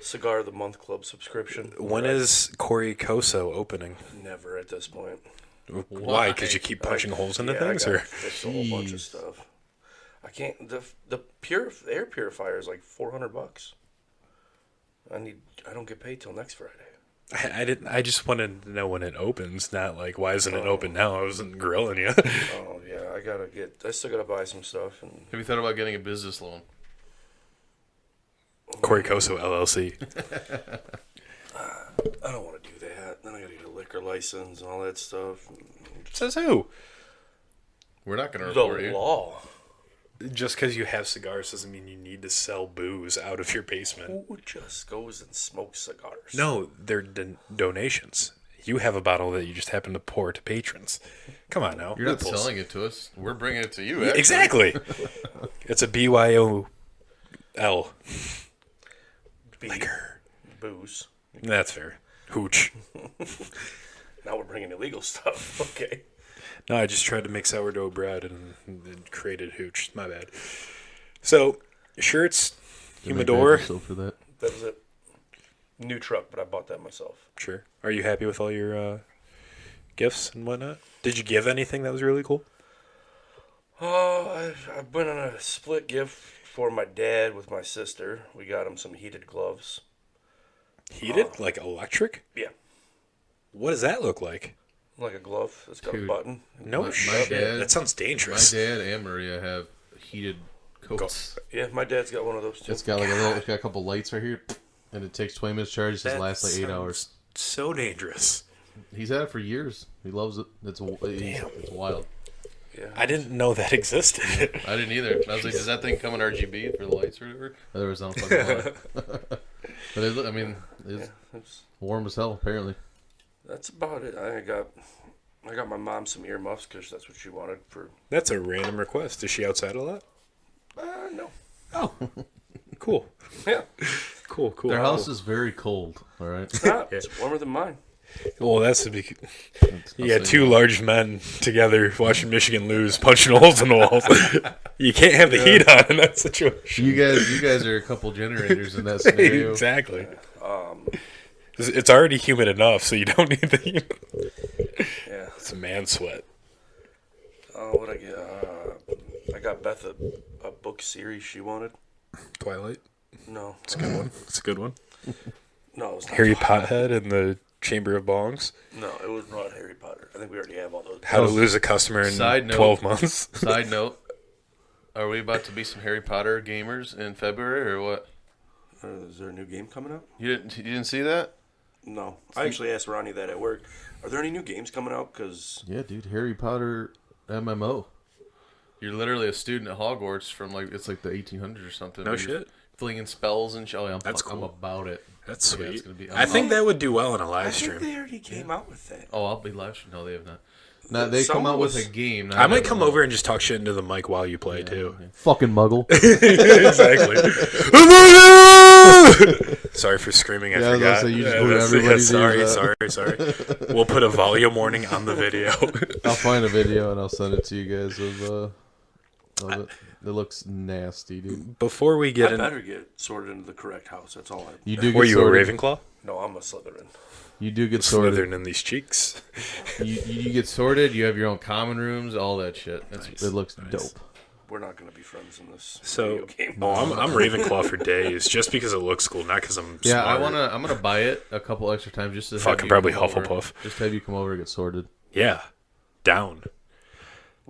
Cigar of the Month Club subscription. When is Corey Koso opening? Never at this point. Why? Because you keep punching holes into things? I Or got fixed a whole bunch of stuff. I can't. The air purifier is like $400. I don't get paid till next Friday. I just wanted to know when it opens, not like, why isn't it open now? I wasn't grilling you. Oh yeah, I still gotta buy some stuff. And Have you thought about getting a business loan? Corey Koso, LLC. I don't want to do that. Then I gotta get a liquor license and all that stuff. Says who? We're not going to The report you. law. Just because you have cigars doesn't mean you need to sell booze out of your basement. Who just goes and smokes cigars? No, they're donations. You have a bottle that you just happen to pour to patrons. Come on now. You're not Loopholes. selling it to us. We're bringing it to you. Actually. Exactly. It's a BYOL. Liquor. Booze. That's fair. Hooch. Now we're bringing illegal stuff. Okay. No, I just tried to make sourdough bread and created hooch. My bad. So, shirts, humidor. So for that. That was it. New truck, but I bought that myself. Sure. Are you happy with all your gifts and whatnot? Did you give anything that was really cool? I went on a split gift for my dad with my sister. We got him some heated gloves. Heated? Like electric? Yeah. What does that look like? Like a glove. It's got a Dude. button. No My shit. dad- That sounds My dangerous. dad and Maria have heated coats. Yeah, my dad's got one of those too. It's got like it's got a couple lights right here, and it takes 20 minutes to charge. It just That lasts like 8 sounds hours. So dangerous. He's had it for years. He loves it. It's wild. Yeah. I didn't know that existed. I didn't either. I was like, does that thing come in RGB for the lights or whatever? Otherwise, I don't fucking know. But it's It's- warm as hell, apparently. That's about it. I got my mom some earmuffs because that's what she wanted for. That's a random request. Is she outside a lot? No. Oh, cool. Yeah. Cool. Their house is very cold, all right? It's not. It's warmer than mine. Well, that's because you got two large men together watching Michigan lose, punching holes in the walls. You can't have the heat on in that situation. You guys are a couple generators in that scenario. Exactly. It's already humid enough, so you don't need the heat. Yeah. It's a man sweat. Oh, what I get? I got Beth a book series she wanted. Twilight. No. It's a good one. It's a good one. No, it was not. Harry Pothead and the Chamber of Bongs. No, it was not Harry Potter. I think we already have all those. How to lose a customer in Side note. 12 months. Side note: are we about to be some Harry Potter gamers in February or what? Is there a new game coming out? You didn't see that? No. I actually asked Ronnie that at work. Are there any new games coming out? Because Yeah, dude, Harry Potter MMO. You're literally a student at Hogwarts from it's like the 1800s or something. No You're shit. Flinging spells and shit. Oh, yeah, That's I'm cool. about it. That's Yeah, sweet. it's gonna be- I think that would do well in a I live think stream. they already came out with that. Oh, I'll be live stream. No, they have not. No, they come Someone out with was- a game. not I might an come MMO. over and just talk shit into the mic while you play, too. Fucking muggle. Exactly. Sorry for screaming. I Yeah, I was gonna forgot. say, you just blew everybody's sorry. We'll put a volume warning on the video. I'll find a video and I'll send it to you guys of it. It looks nasty, dude. Before we I get in, better get sorted into the correct house. That's all I. You do get were you sorted. a Ravenclaw? No, I'm a Slytherin. You do get sorted. Slithering in these cheeks. You get sorted. You have your own common rooms, all that shit. Nice. It looks Nice. dope. We're not going to be friends in this So, video game. oh, I'm Ravenclaw for days, just because it looks cool, not because I'm Yeah, smart. I'm gonna buy it a couple extra times just to Fucking have you probably come over. Hufflepuff. Just have you come over and get sorted. Yeah, down.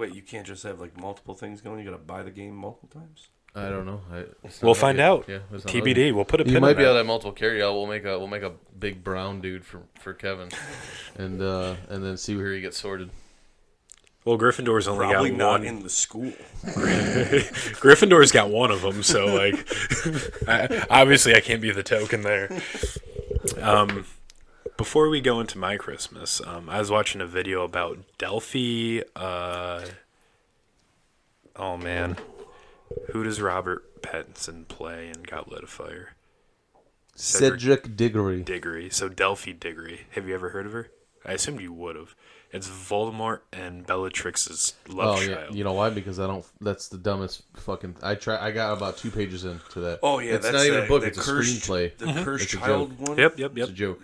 Wait, you can't just have like multiple things going. You got to buy the game multiple times. I don't know. We'll find out. Yeah, it's not TBD. We'll put a pin You in might be that. able to have multiple carry out. We'll make a big brown dude for Kevin, and then see where he gets sorted. Well, Gryffindor's only Probably got not one. in the school. Gryffindor's got one of them, so like, obviously I can't be the token there. Before we go into my Christmas, I was watching a video about Delphi. Oh man, who does Robert Pattinson play in Goblet of Fire? Cedric Diggory. Diggory. So Delphi Diggory. Have you ever heard of her? I assumed you would have. It's Voldemort and Bellatrix's love Oh yeah, child. you know why? Because I don't. That's the dumbest fucking. I got about 2 pages into that. Oh yeah, it's that's not even a book. the It's a cursed, screenplay. The cursed It's a child joke. one. Yep. It's a joke.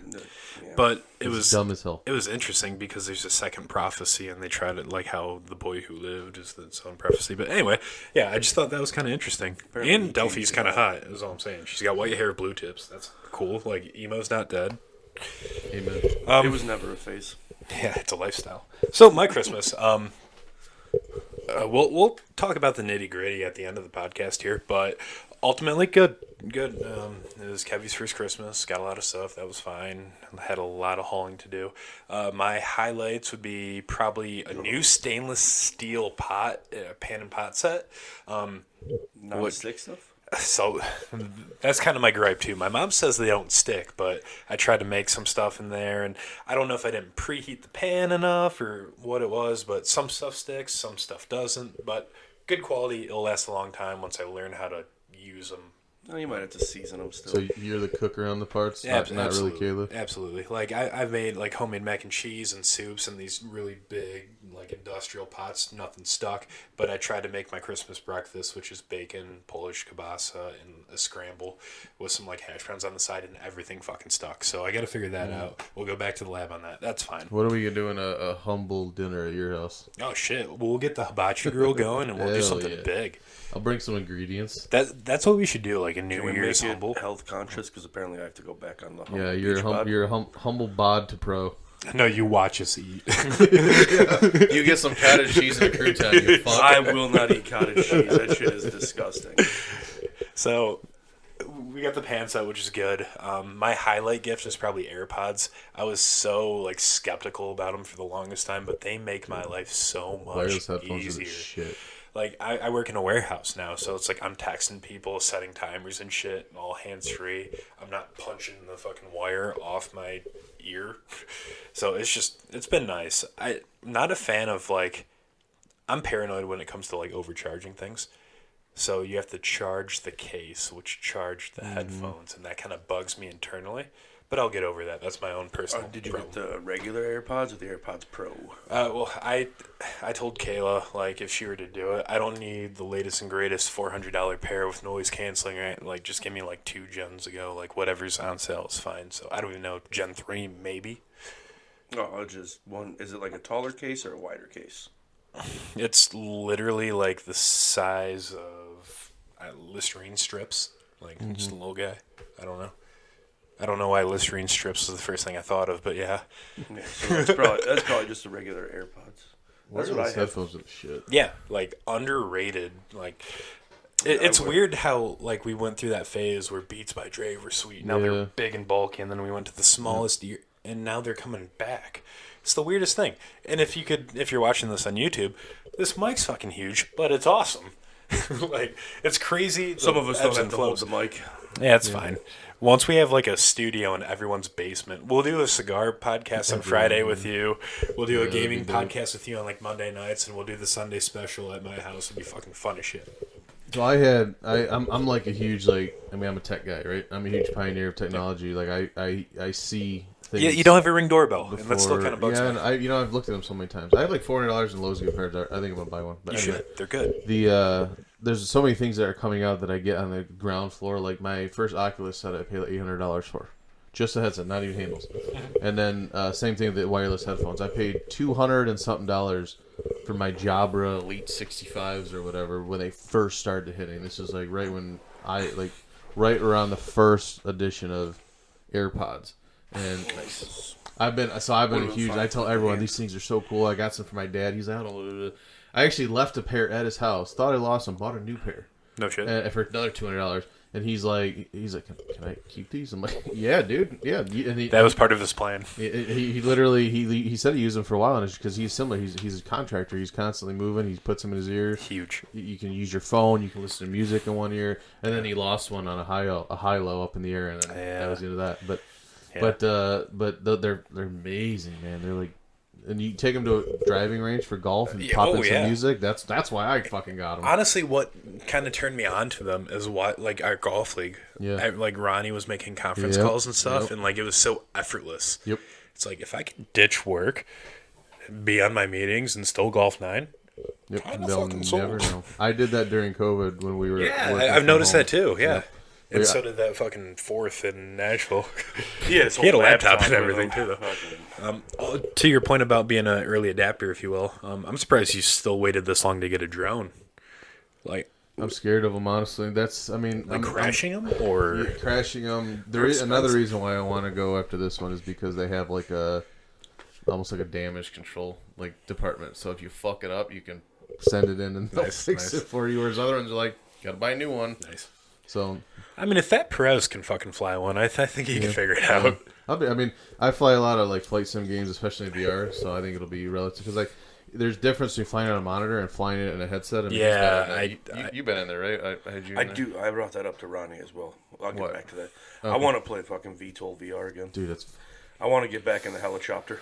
But it It's was dumb as hell. It was interesting because there's a second prophecy, and they tried it like how the boy who lived is its own prophecy. But anyway, yeah, I just thought that was kind of interesting. Apparently and he Delphi's changed kind of it. hot. Is all I'm saying. She's got white hair, blue tips. That's cool. Like emo's not dead. Amen. It was never a phase. Yeah, it's a lifestyle. So my Christmas. We'll talk about the nitty gritty at the end of the podcast here, but ultimately good. Good. It was Kevy's first Christmas. Got a lot of stuff. That was fine. Had a lot of hauling to do. My highlights would be probably a new stainless steel pot, pan and pot set. Non-stick stuff. So that's kind of my gripe too. My mom says they don't stick, but I tried to make some stuff in there, and I don't know if I didn't preheat the pan enough or what it was, but some stuff sticks, some stuff doesn't. But good quality, it'll last a long time once I learn how to use them. Oh, you might have to season them still. So you're the cooker on the parts, not really absolutely. Kayla. Absolutely. Like I've made like homemade mac and cheese and soups in these really big like industrial pots. Nothing stuck. But I tried to make my Christmas breakfast, which is bacon, Polish kielbasa, and a scramble with some like hash browns on the side, and everything fucking stuck. So I got to figure that out. We'll go back to the lab on that. That's fine. What are we doing? A humble dinner at your house? Oh shit. We'll get the hibachi grill going, and we'll do Hell something yeah. big. I'll bring some ingredients. That's what we should do. Like a New Can we Year's make humble. it health conscious? Because apparently I have to go back on the humble Yeah, you're beach humble bod to pro. No, you watch us eat. You get some cottage cheese and a crouton. You fuck. I will not eat cottage cheese. That shit is disgusting. So we got the pan set, which is good. My highlight gift is probably AirPods. I was so like skeptical about them for the longest time, but they make my life so much Wireless headphones are easier. the shit. Like I work in a warehouse now, so it's like I'm texting people, setting timers and shit, all hands free. I'm not punching the fucking wire off my ear. So it's been nice. I'm not a fan of like, I'm paranoid when it comes to like overcharging things. So you have to charge the case, which charged the headphones, and that kind of bugs me internally. But I'll get over that. That's my own personal Did you problem. get the regular AirPods or the AirPods Pro? Well, I told Kayla, like, if she were to do it, I don't need the latest and greatest $400 pair with noise canceling, right? Like, just give me, like, 2 gens ago. Like, whatever's on sale is fine. So, I don't even know. Gen 3, maybe. Oh, just one. Is it like a taller case or a wider case? It's literally, like, the size of Listerine strips. Like, just a little guy. I don't know why Listerine strips was the first thing I thought of, but yeah. Yeah, so that's probably just the regular AirPods. That's what I Wireless have. headphones are the shit. Yeah, like underrated. Like it's weird how like we went through that phase where Beats by Dre were sweet. Now Yeah. they're big and bulky, and then we went to the smallest ear, and now they're coming back. It's the weirdest thing. And if you're watching this on YouTube, this mic's fucking huge, but it's awesome. Like it's crazy. Some the of us don't ebbs have and to hold flows. the mic. Yeah, it's fine. Once we have like a studio in everyone's basement, we'll do a cigar podcast on Friday with you. We'll do a gaming that'd be podcast with you on like Monday nights, and we'll do the Sunday special at my house. It'll be fucking fun as shit. So I'm like a huge I'm a tech guy, right? I'm a huge pioneer of technology. Like I see things. Yeah, you don't have a Ring doorbell, and that still kind of bugs yeah, me. and I've looked at them so many times. I have like $400 in Lowe's gift cards. I think I'm gonna buy one. But You anyway, should. They're good. There's so many things that are coming out that I get on the ground floor. Like my first Oculus set, I paid like $800 for, just the headset, not even handles. And then same thing with the wireless headphones. I paid $200 and something for my Jabra Elite 65s or whatever when they first started hitting. This is like right when right around the first edition of AirPods. And I've been a huge. I tell everyone these things are so cool. I got some for my dad. He's like, I actually left a pair at his house. Thought I lost them. Bought a new pair No shit. for another $200. And he's like, can I keep these? I'm like, yeah, dude, yeah. And That was part of his plan. he literally he said he used them for a while, and it's because he's similar. He's a contractor. He's constantly moving. He puts them in his ear. Huge. You can use your phone. You can listen to music in one ear. And then he lost one on a high low up in the air, and then that was the end of that. But they're amazing, man. They're like, and you take them to a driving range for golf and pop in some music. That's why I fucking got them. Honestly, what kind of turned me on to them is what, like, our golf league. Yeah. Like, Ronnie was making conference calls and stuff, and, like, it was so effortless. Yep. It's like, if I can ditch work, be on my meetings, and still golf 9. Yep. Kinda They'll fucking sold. never know. I did that during COVID when we were. Yeah, working I've from noticed home. that too. Yeah. And Yeah. so did that fucking fourth in Nashville. He had He had a laptop and with everything, him. too, though. To your point about being an early adapter, if you will, I'm surprised you still waited this long to get a drone. Like I'm scared of them, honestly. I'm crashing them, or crashing them. There is another reason why I want to go after this one is because they have like almost like a damage control like department. So if you fuck it up, you can send it in and they'll fix it for you. Whereas other ones are like, gotta buy a new one. Nice. So I mean, if that Perez can fucking fly one, I think he can figure it out. I fly a lot of like flight sim games, especially in VR. So I think it'll be relative because like there's difference between flying on a monitor and flying it in a headset. I mean, you've been in there, right? I had you. I do. I brought that up to Ronnie as well. I'll get What? back to that. Okay. I want to play fucking VTOL VR again. Dude, that's I want to get back in the helicopter.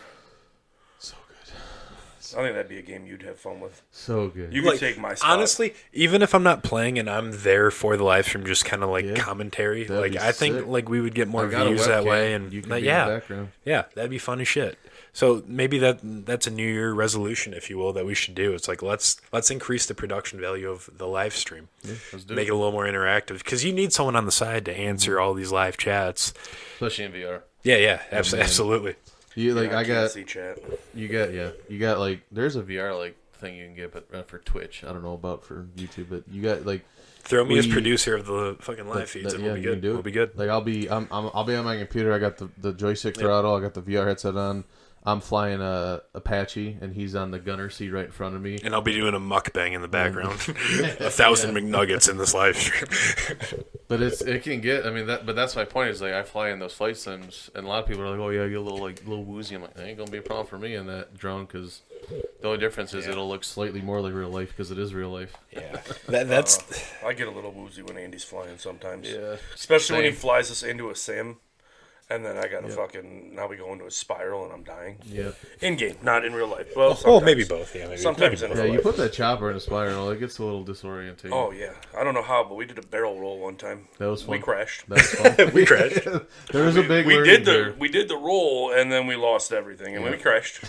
so good. I think that'd be a game you'd have fun with. So good. You could take my spot. Honestly, even if I'm not playing and I'm there for the live stream, just kind of like commentary, That'd like be I think sick. like we would get more I got a views that webcam. way, and You can like, be in the yeah, background. yeah, that'd be fun as shit. So maybe that's a New Year resolution, if you will, that we should do. It's like let's increase the production value of the live stream, Let's do make it a little more interactive, because you need someone on the side to answer all these live chats. Especially in VR. Yeah, absolutely. You like Yeah, I can't got see chat. you got like there's a VR like thing you can get, but for Twitch. I don't know about for YouTube, but you got like Throw me as producer of the fucking live feeds, and we'll be you can good. do it. We'll be good. Like I'll be on my computer. I got the joystick throttle. I got the VR headset on. I'm flying a Apache, and he's on the gunner seat right in front of me. And I'll be doing a mukbang in the background. 1,000 McNuggets in this live stream. But it can get. I mean but that's my point. Is like I fly in those flight sims, and a lot of people are like, "Oh yeah, I get a little woozy." I'm like, "That ain't gonna be a problem for me in that drone," because the only difference is it'll look slightly more like real life because it is real life. Yeah, that's I get a little woozy when Andy's flying sometimes. Yeah. Especially when he Same. flies us into a sim. And then I got now we go into a spiral and I'm dying. Yeah. In game, not in real life. Well, oh, sometimes. maybe both. Yeah, maybe. Sometimes maybe in Yeah, real you life. put that chopper in a spiral, it gets a little disorientating. Oh yeah, I don't know how, but we did a barrel roll one time. That was fun. We crashed. That's fun. we crashed. There was a big We learning did curve. we did the roll and then we lost everything and we crashed.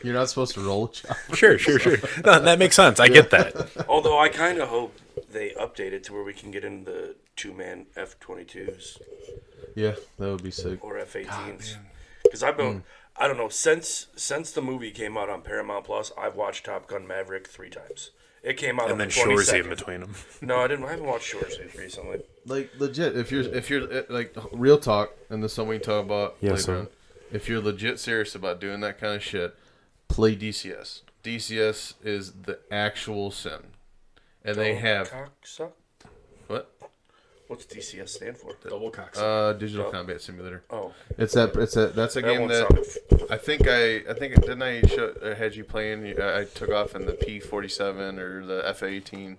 You're not supposed to roll a chopper. Sure. No, that makes sense. I get that. Although I kind of hope they update it to where we can get in the 2-man F-22s Yeah, that would be sick. or F-18s. Because I've been, I don't know, since the movie came out on Paramount Plus, I've watched Top Gun Maverick 3 times. It came out And on then the Shoresy in 22nd. between them. No, I haven't watched Shoresy recently. Like legit, if you're like real talk, and this is something we can talk about Yes, later sir. on. If you're legit serious about doing that kind of shit, play DCS. DCS is the actual sim, and they have Cocksuck? what? What's DCS stand for? Double cocks. Digital Combat Simulator. Oh, That's a that game one that sounded. I think didn't I had you playing? I took off in the P-47 or the F-18,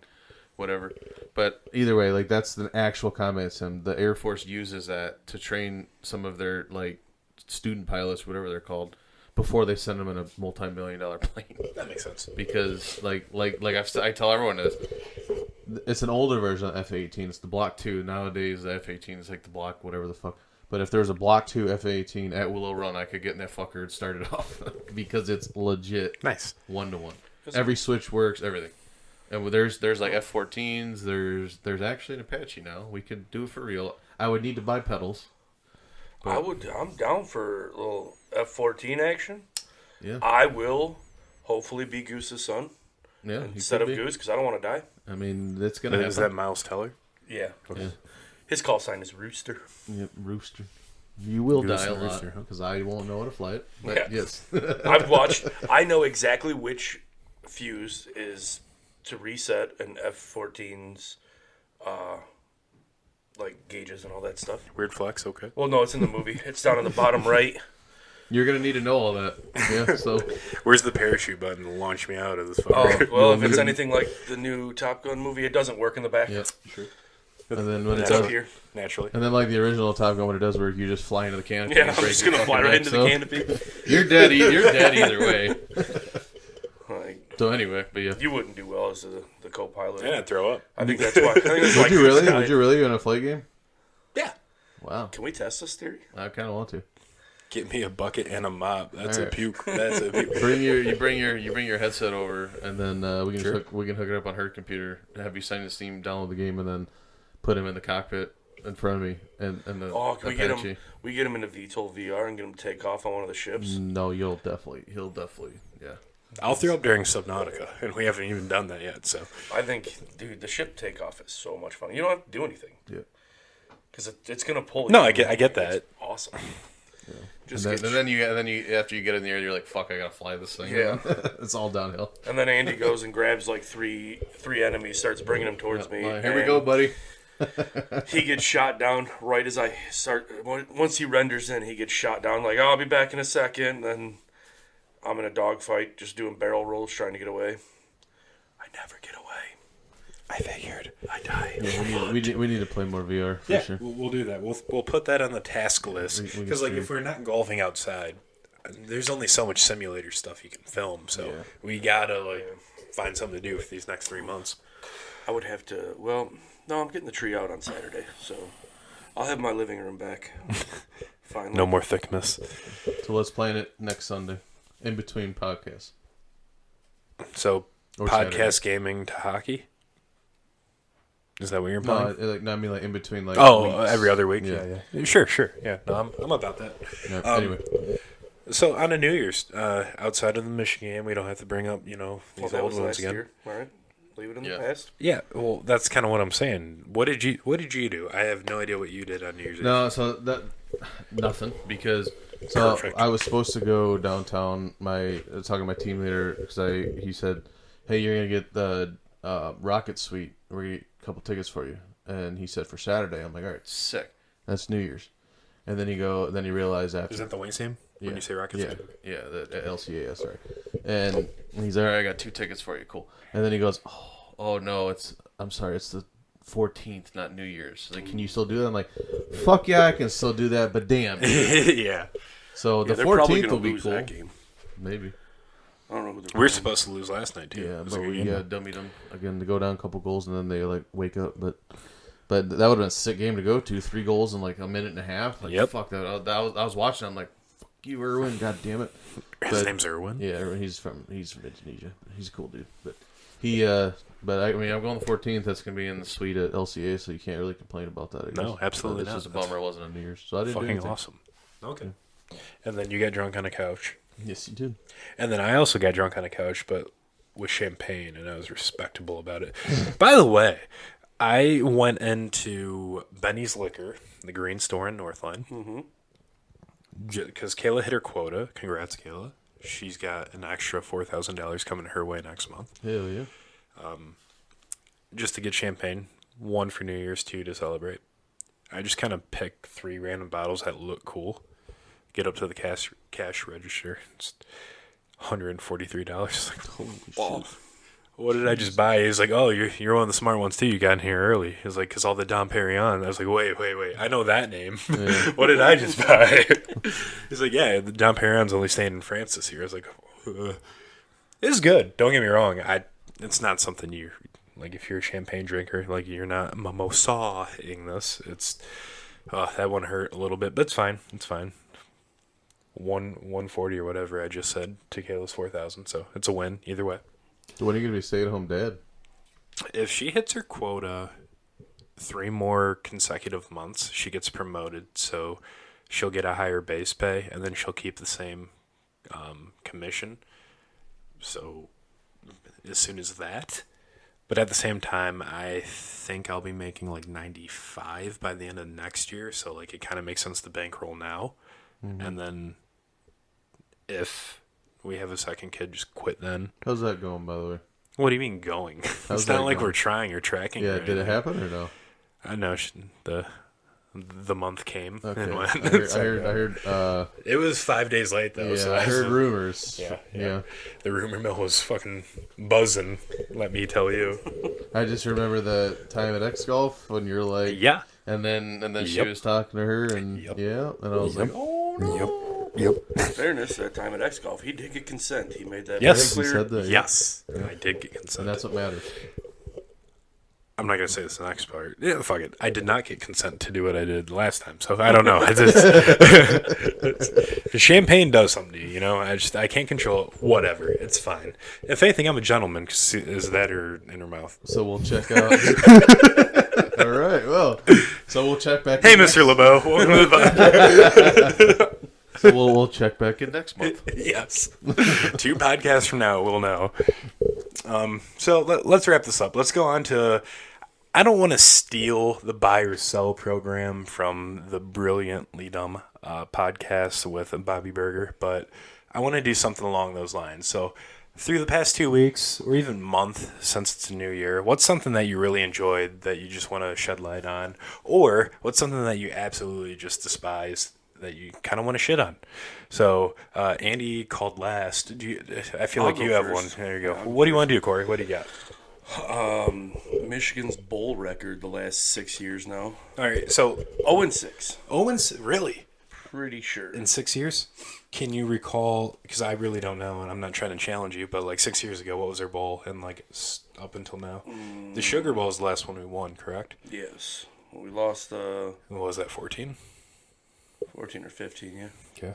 whatever. But either way, like that's the actual combat sim. The Air Force uses that to train some of their like student pilots, whatever they're called, before they send them in a multi-million-dollar plane. That makes sense. Because I tell everyone this, it's an older version of F-18. It's the Block 2. Nowadays, the F-18 is like the Block whatever the fuck. But if there's a Block 2 F-18 at Willow Run, I could get in that fucker and start it off because it's legit Nice. 1-to-1. Every switch works, everything. And there's like F-14s. There's actually an Apache now. We could do it for real. I would need to buy pedals. I'm down for a little F-14 action. Yeah, I will hopefully be Goose's son yeah. he instead could of be. Goose because I don't want to die. I mean, it's gonna happen. Is that Miles Teller? Yeah. Yeah. His call sign is Rooster. Yep, Rooster. You will Goose die a and lot Rooster, huh? because I won't know how to fly it. But Yeah. yes. I've watched. I know exactly which fuse is to reset an F-14's like gauges and all that stuff. Weird flex, okay. Well, no, it's in the movie. It's down in the bottom right. You're gonna need to know all that. Yeah. So Where's the parachute button to launch me out of this Oh, fucker? well, if it's anything like the new Top Gun movie, it doesn't work in the back. yeah. Sure. And then when it It's does, up here. Naturally. and then like the original Top Gun, when it does work, you just fly into the canopy. Yeah, and I'm break just your gonna fly fucking right neck. into So the canopy. You're dead. You're dead either way. Like, So anyway, but yeah. you wouldn't do well as the co-pilot. Yeah, throw up. I think that's why. I think that's why Would you really? Chris died. Would you really in a flight game? Yeah. Wow. Can we test this theory? I kind of want to. Get me a bucket and a mop. That's a Alright. puke. That's a puke. You bring your headset over, and then we can hook it up on her computer. Have you sign the Steam, download the game, and then put him in the cockpit in front of me and the Oh, can we get Apache. him? We get him into VTOL VR and get him to take off on one of the ships. No, he'll definitely, yeah. I'll throw up during Subnautica, and we haven't even done that yet, so. I think, dude, the ship takeoff is so much fun. You don't have to do anything Yeah. because it's gonna pull. No, you. I get that. It's awesome. Just And get then you after you get in the air, you're like, fuck, I gotta fly this thing. Yeah. It's all downhill. And then Andy goes and grabs like three enemies, starts bringing them towards me. Like, here we and go, buddy. He gets shot down right as I start. Once he renders in, he gets shot down. Like, oh, I'll be back in a second. Then I'm in a dogfight, just doing barrel rolls, trying to get away. I never get away. I figured. I die. Yeah, we need to play more VR for Yeah, sure. we'll do that. We'll put that on the task list We can because like see. if we're not golfing outside, there's only so much simulator stuff you can film. So Yeah. we gotta like find something to do with these next 3 months. I would have to. Well, no, I'm getting the tree out on Saturday, so I'll have my living room back. Finally. No more thickness. So let's plan it next Sunday, in between podcasts. So Or podcast Saturday. gaming to hockey. Is that what you're No, implying? I mean like in between like. Oh, weeks. every other week. Yeah. Yeah. Sure. Yeah. No, I'm about that. Yeah, Um, anyway, So on a New Year's, outside of the Michigan game, we don't have to bring up these Well, old that was ones last again. year. All right, leave it in Yeah. the past. Yeah, well, that's kind of what I'm saying. What did you do? I have no idea what you did on New Year's Eve. no, so that nothing because so Perfect. I was supposed to go downtown. Talking to my team leader because he said, "Hey, you're gonna get the Rocket Suite. We're gonna get a couple tickets for you." And he said for Saturday. I'm like, "All right, sick. That's New Year's." And then he realized after. Is that the Wayne game? When Yeah. you say Rockets? Yeah, yeah, the LCAS, sorry. And he's like, all right, I got 2 tickets for you, cool. And then he goes, oh no, I'm sorry, it's the 14th, not New Year's. Like, can you still do that? I'm like, fuck yeah, I can still do that, but damn. Yeah. So Yeah, the they're probably 14th gonna will be lose cool. that game. Maybe. I don't know who they're We were playing. supposed to lose last night, too. Yeah, It was but a good we game. dummied them again to go down a couple goals, and then they like wake up. But that would have been a sick game to go to. 3 goals in like a minute and a half. Like, Yep. fuck that. I was watching. I'm like, fuck you, Irwin. God damn it. His but- name's Irwin. Yeah, he's from Indonesia. He's a cool dude. But I mean, I'm going the 14th. That's gonna be in the suite at LCA, so you can't really complain about that. I guess. No, absolutely It's not. just a bummer it wasn't on New Year's, so I didn't do Fucking anything. awesome. Okay. And then you got drunk on a couch. Yes, you did. And then I also got drunk on a couch, but with champagne, and I was respectable about it. By the way, I went into Benny's Liquor, the green store in Northline, because Kayla hit her quota. Congrats, Kayla. She's got an extra $4,000 coming her way next month. Hell yeah. Just to get champagne. 1 for New Year's, 2 to celebrate. I just kind of pick 3 random bottles that look cool. Get up to the cash register. It's $143. Like, Holy wow. shit. What did I just buy? He's like, oh, you're one of the smart ones too. You got in here early. He's like, because all the Dom Perignon. I was like, wait. I know that name. Yeah. What did I just buy? He's like, yeah, the Dom Perignon's only staying in France this year. I was like, it's good. Don't get me wrong. It's not something you like. If you're a champagne drinker, like you're not mimosa-ing this. It's that one hurt a little bit, but it's fine. It's fine. 140 or whatever I just said to Kayla's 4,000. So it's a win either way. So when are you gonna be stay-at-home dad? If she hits her quota 3 more consecutive months, she gets promoted. So she'll get a higher base pay, and then she'll keep the same commission. So as soon as that. But at the same time, I think I'll be making like 95 by the end of next year. So like it kind of makes sense to bankroll now. And then if we have a second kid, just quit then. How's that going, by the way? What do you mean going? How's It's that not like going? we're trying or tracking. Yeah, or did it anything. happen or no? I know the month came Okay. and went. I heard. It was 5 days late though. Yeah, so I heard rumors. Yeah. The rumor mill was fucking buzzing. Let me tell you. I just remember the time at X Golf when you're like, Yeah. and then she Yep. was talking to her, and Yep. yeah, and I was Yep. like, oh no. Yep. In fairness, that time at X Golf, he did get consent. He made that Yes. very He clear. said that. Yes. I did get consent. And that's what matters. I'm not gonna say this next part. Yeah, fuck it. I did not get consent to do what I did last time, so I don't know. Champagne does something to you, you know. I can't control it. Whatever, it's fine. If anything, I'm a gentleman. 'Cause is that or in her mouth? So we'll check out. All right. Well, so we'll check back. Hey, in Mr. LeBeau. Welcome to the podcast. So we'll check back in next month. Yes. 2 podcasts from now, we'll know. So let's wrap this up. Let's go on to. I don't want to steal the buy or sell program from the Brilliantly Dumb podcast with Bobby Berger, but I want to do something along those lines. So, through the past 2 weeks or even month since it's a new year, what's something that you really enjoyed that you just want to shed light on, or what's something that you absolutely just despise that you kind of want to shit on? So, Andy called last. I feel I'll like go you have first. one. There you go. What do you want to do, Corey? What do you got? Michigan's bowl record the last 6 years now. All right. So, 0-6. Owens, really? Pretty sure. In 6 years? Can you recall? Because I really don't know, and I'm not trying to challenge you, but like 6 years ago, what was their bowl? And like up until now, the Sugar Bowl is the last one we won, correct? Yes. We lost What was that? 14. 14 or 15, yeah. Okay.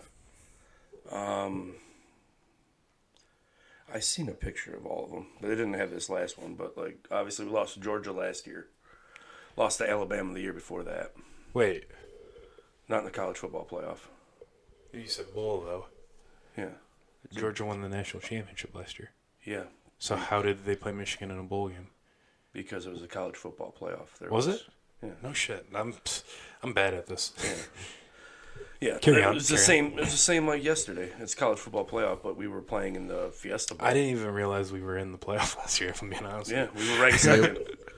I seen a picture of all of them. They didn't have this last one, but like obviously we lost to Georgia last year. Lost to Alabama the year before that. Wait. Not in the college football playoff. You said bowl though. Yeah. Georgia won the national championship last year. Yeah. So how did they play Michigan in a bowl game? Because it was a college football playoff. There Was it? Yeah. No shit. I'm bad at this. Yeah. Carry it on, was the carry same. It was the same like yesterday. It's college football playoff, but we were playing in the Fiesta Bowl. I didn't even realize we were in the playoff last year, if I'm being honest. Yeah, we were ranked second.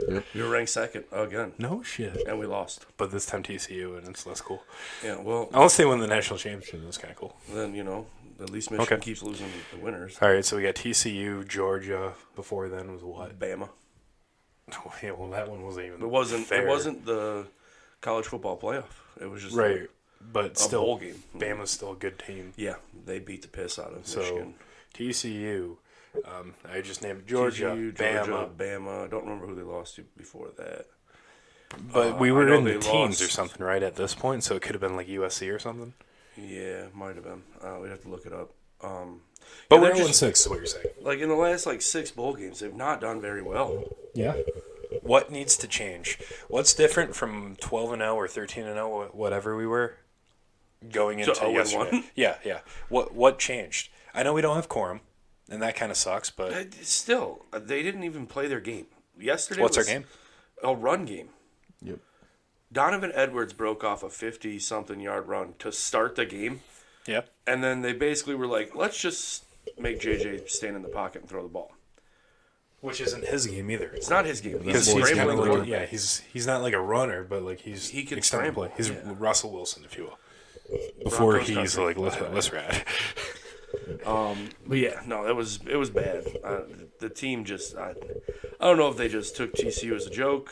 Yep. We were ranked second again, No shit. and we lost. But this time TCU, and it's less cool. Yeah. Well, Unless they win the national championship, that's kind of cool. then at least Michigan Okay. keeps losing the winners. All right, so we got TCU, Georgia. Before then was what? Bama. Yeah, well, that one wasn't even. It wasn't. fair. It wasn't the college football playoff. It was just right, but a still, bowl game. Bama's still a good team. Yeah, they beat the piss out of So Michigan. TCU, I just named Georgia, TCU, Bama. I don't remember who they lost to before that. but we I were know in the they teams or lost. something right at this point, so it could have been like USC or something. Yeah, might have been. We'd have to look it up. But Yeah, we're they're 1-6, just- is what you're saying. Like in the last 6 bowl games, they've not done very well. Yeah. What needs to change? What's different from 12-0 or 13-0, whatever we were, going into 0-1? yesterday? Yeah. What changed? I know we don't have quorum, and that kind of sucks. But Still, they didn't even play their game yesterday. what's our was game? A run game. Yep. Donovan Edwards broke off a 50-something yard run to start the game, Yep. and then they basically were like, "Let's just make JJ stand in the pocket and throw the ball." Which isn't his game either. It's not his game. Because He's he's kind scrambling of the like quarterback. he's not like a runner, but like He can extended scramble, play. He's yeah. Russell Wilson, if you will. Before Broncos he's country. like less rad. But yeah, no, it was bad. The team just, I don't know if they just took TCU as a joke.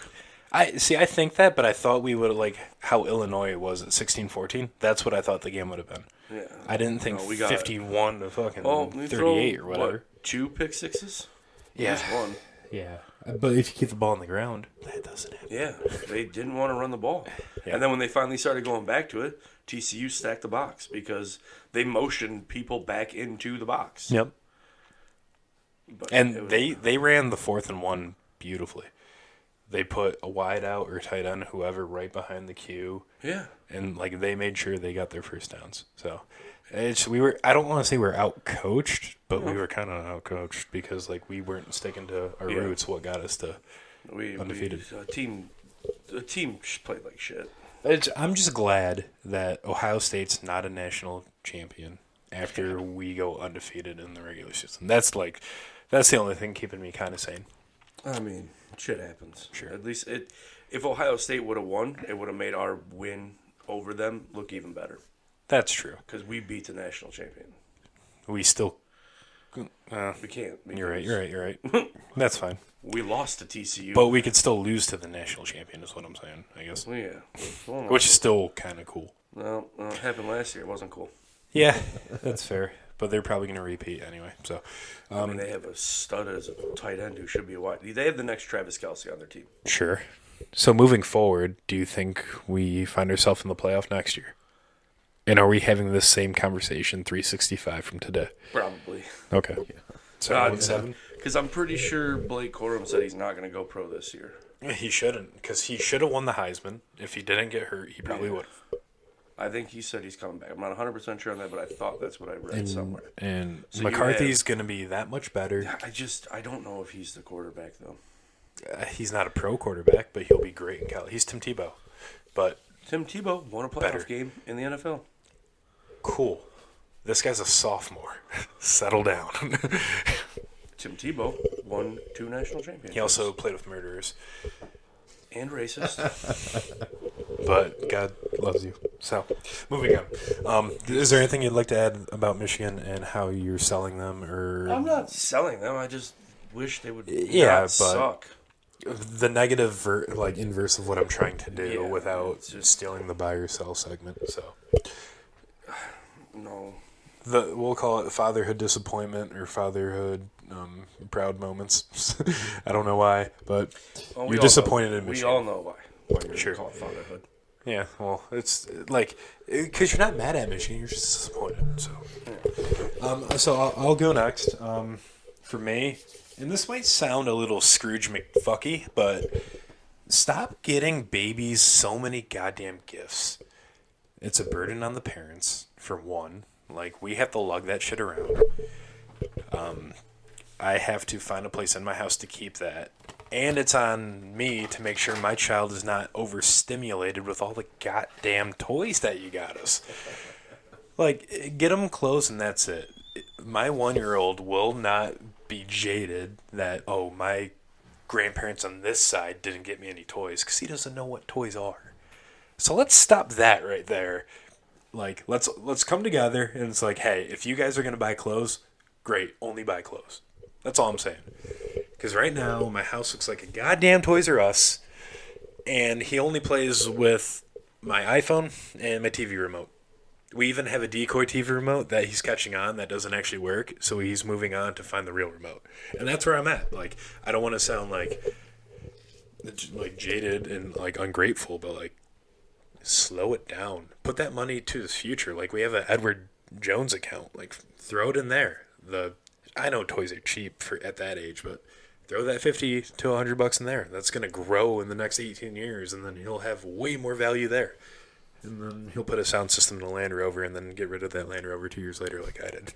I think that, but I thought we would like how Illinois was at 16-14. That's what I thought the game would have been. Yeah, I didn't think No, we got 51 to fucking well, we 38 throw, or whatever. What, 2 pick sixes? Yeah. Just one. Yeah, but if you keep the ball on the ground, that doesn't happen. Yeah, they didn't want to run the ball. Yeah. And then when they finally started going back to it, TCU stacked the box because they motioned people back into the box. Yep. But And it was- they ran the 4th and 1 beautifully. They put a wide out or tight end, whoever, right behind the queue, yeah. and like they made sure they got their first downs. So we were. I don't want to say we're out coached, but we were kind of out coached because like we weren't sticking to our Yeah. roots. What got us to We undefeated. The team played like shit. I'm just glad that Ohio State's not a national champion after we go undefeated in the regular season. That's the only thing keeping me kind of sane. I mean, shit happens. Sure. At least if Ohio State would have won, it would have made our win over them look even better. That's true. Because we beat the national champion. We still. We can't. You're right. That's fine. We lost to TCU. But we could still lose to the national champion, is what I'm saying, I guess. Well, yeah. Well, Which is still kind of cool. no, it happened last year. It wasn't cool. Yeah, that's fair. But they're probably going to repeat anyway. So, I mean, they have a stud as a tight end who should be a wide. They have the next Travis Kelce on their team. sure. So moving forward, do you think we find ourselves in the playoff next year? And are we having this same conversation 365 from today? Probably. Okay. So 1-7? Because I'm pretty sure Blake Corum said he's not going to go pro this year. He shouldn't, because he should have won the Heisman. If he didn't get hurt, he probably would have. I think he said he's coming back. I'm not 100% sure on that, but I thought that's what I read somewhere. And So you McCarthy's going to be that much better. I don't know if he's the quarterback, though. He's not a pro quarterback, but he'll be great in college. He's Tim Tebow. But Tim Tebow won a playoff Better. game in the NFL. cool. This guy's a sophomore. Settle down. Tim Tebow won 2 national championships. He also played with murderers. And racist. But God loves you. So, moving on. Is there anything you'd like to add about Michigan and how you're selling them? Or I'm not selling them. I just wish they would Yeah, not but- suck. the negative, inverse of what I'm trying to do Yeah, without it's just- stealing the buy or sell segment. So, No. we'll call it fatherhood disappointment or fatherhood proud moments. I don't know why, but Well, we you're all disappointed know, in We Michigan. all know why you're Sure. call it fatherhood. Yeah, well, it's like because you're not mad at Michigan, you're just disappointed. So, I'll go next. For me, and this might sound a little Scrooge McFucky, but stop getting babies so many goddamn gifts. It's a burden on the parents, for one. Like, we have to lug that shit around. I have to find a place in my house to keep that. And it's on me to make sure my child is not overstimulated with all the goddamn toys that you got us. Like, get them clothes and that's it. My 1-year-old will not be jaded that, oh, my grandparents on this side didn't get me any toys, because he doesn't know what toys are. So let's stop that right there. Like, let's come together, and it's like, hey, if you guys are going to buy clothes, great, only buy clothes. That's all I'm saying. Because right now, my house looks like a goddamn Toys R Us, and he only plays with my iPhone and my TV remote. We even have a decoy TV remote that he's catching on that doesn't actually work, so he's moving on to find the real remote. And that's where I'm at. Like, I don't want to sound like jaded and like ungrateful, but like, slow it down. Put that money to the future. Like, we have an Edward Jones account. Like, throw it in there. I know toys are cheap for at that age, but throw that $50 to $100 in there. That's going to grow in the next 18 years, and then he'll have way more value there. And then he'll put a sound system in a Land Rover and then get rid of that Land Rover 2 years later like I did.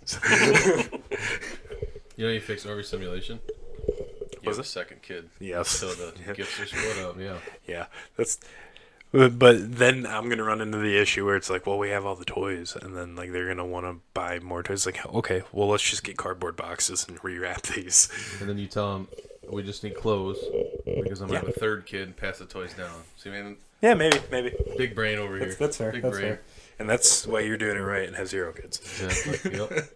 You know, you fix overstimulation. You Was have it? a second kid. Yes. So the gifts are split up, yeah. Yeah, that's. But then I'm gonna run into the issue where it's like, well, we have all the toys, and then like they're gonna want to buy more toys. Like, okay, well, let's just get cardboard boxes and rewrap these. And then you tell them, we just need clothes because I'm going to have a third kid and pass the toys down. See, man, Yeah, maybe. big brain over here. That's fair. Big That's brain. fair. And that's why you're doing it right and have 0 kids. Exactly. Yep.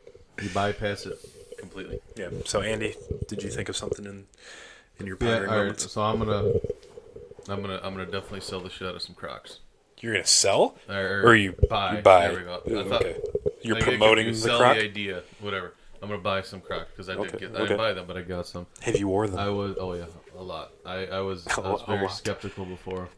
You bypass it completely. Yeah. So Andy, did you think of something in your Yeah, pondering all right. moments? So I'm gonna definitely sell the shit out of some Crocs. You're gonna sell, Or you buy? You buy. There we go. Ooh, I thought- okay. You're I think promoting you the sell Croc. the idea, whatever. I'm gonna buy some Crocs because I Okay, did get. I okay. didn't buy them, but I got some. Have you wore them? I was. Oh yeah, a lot. I was A very lot. skeptical before.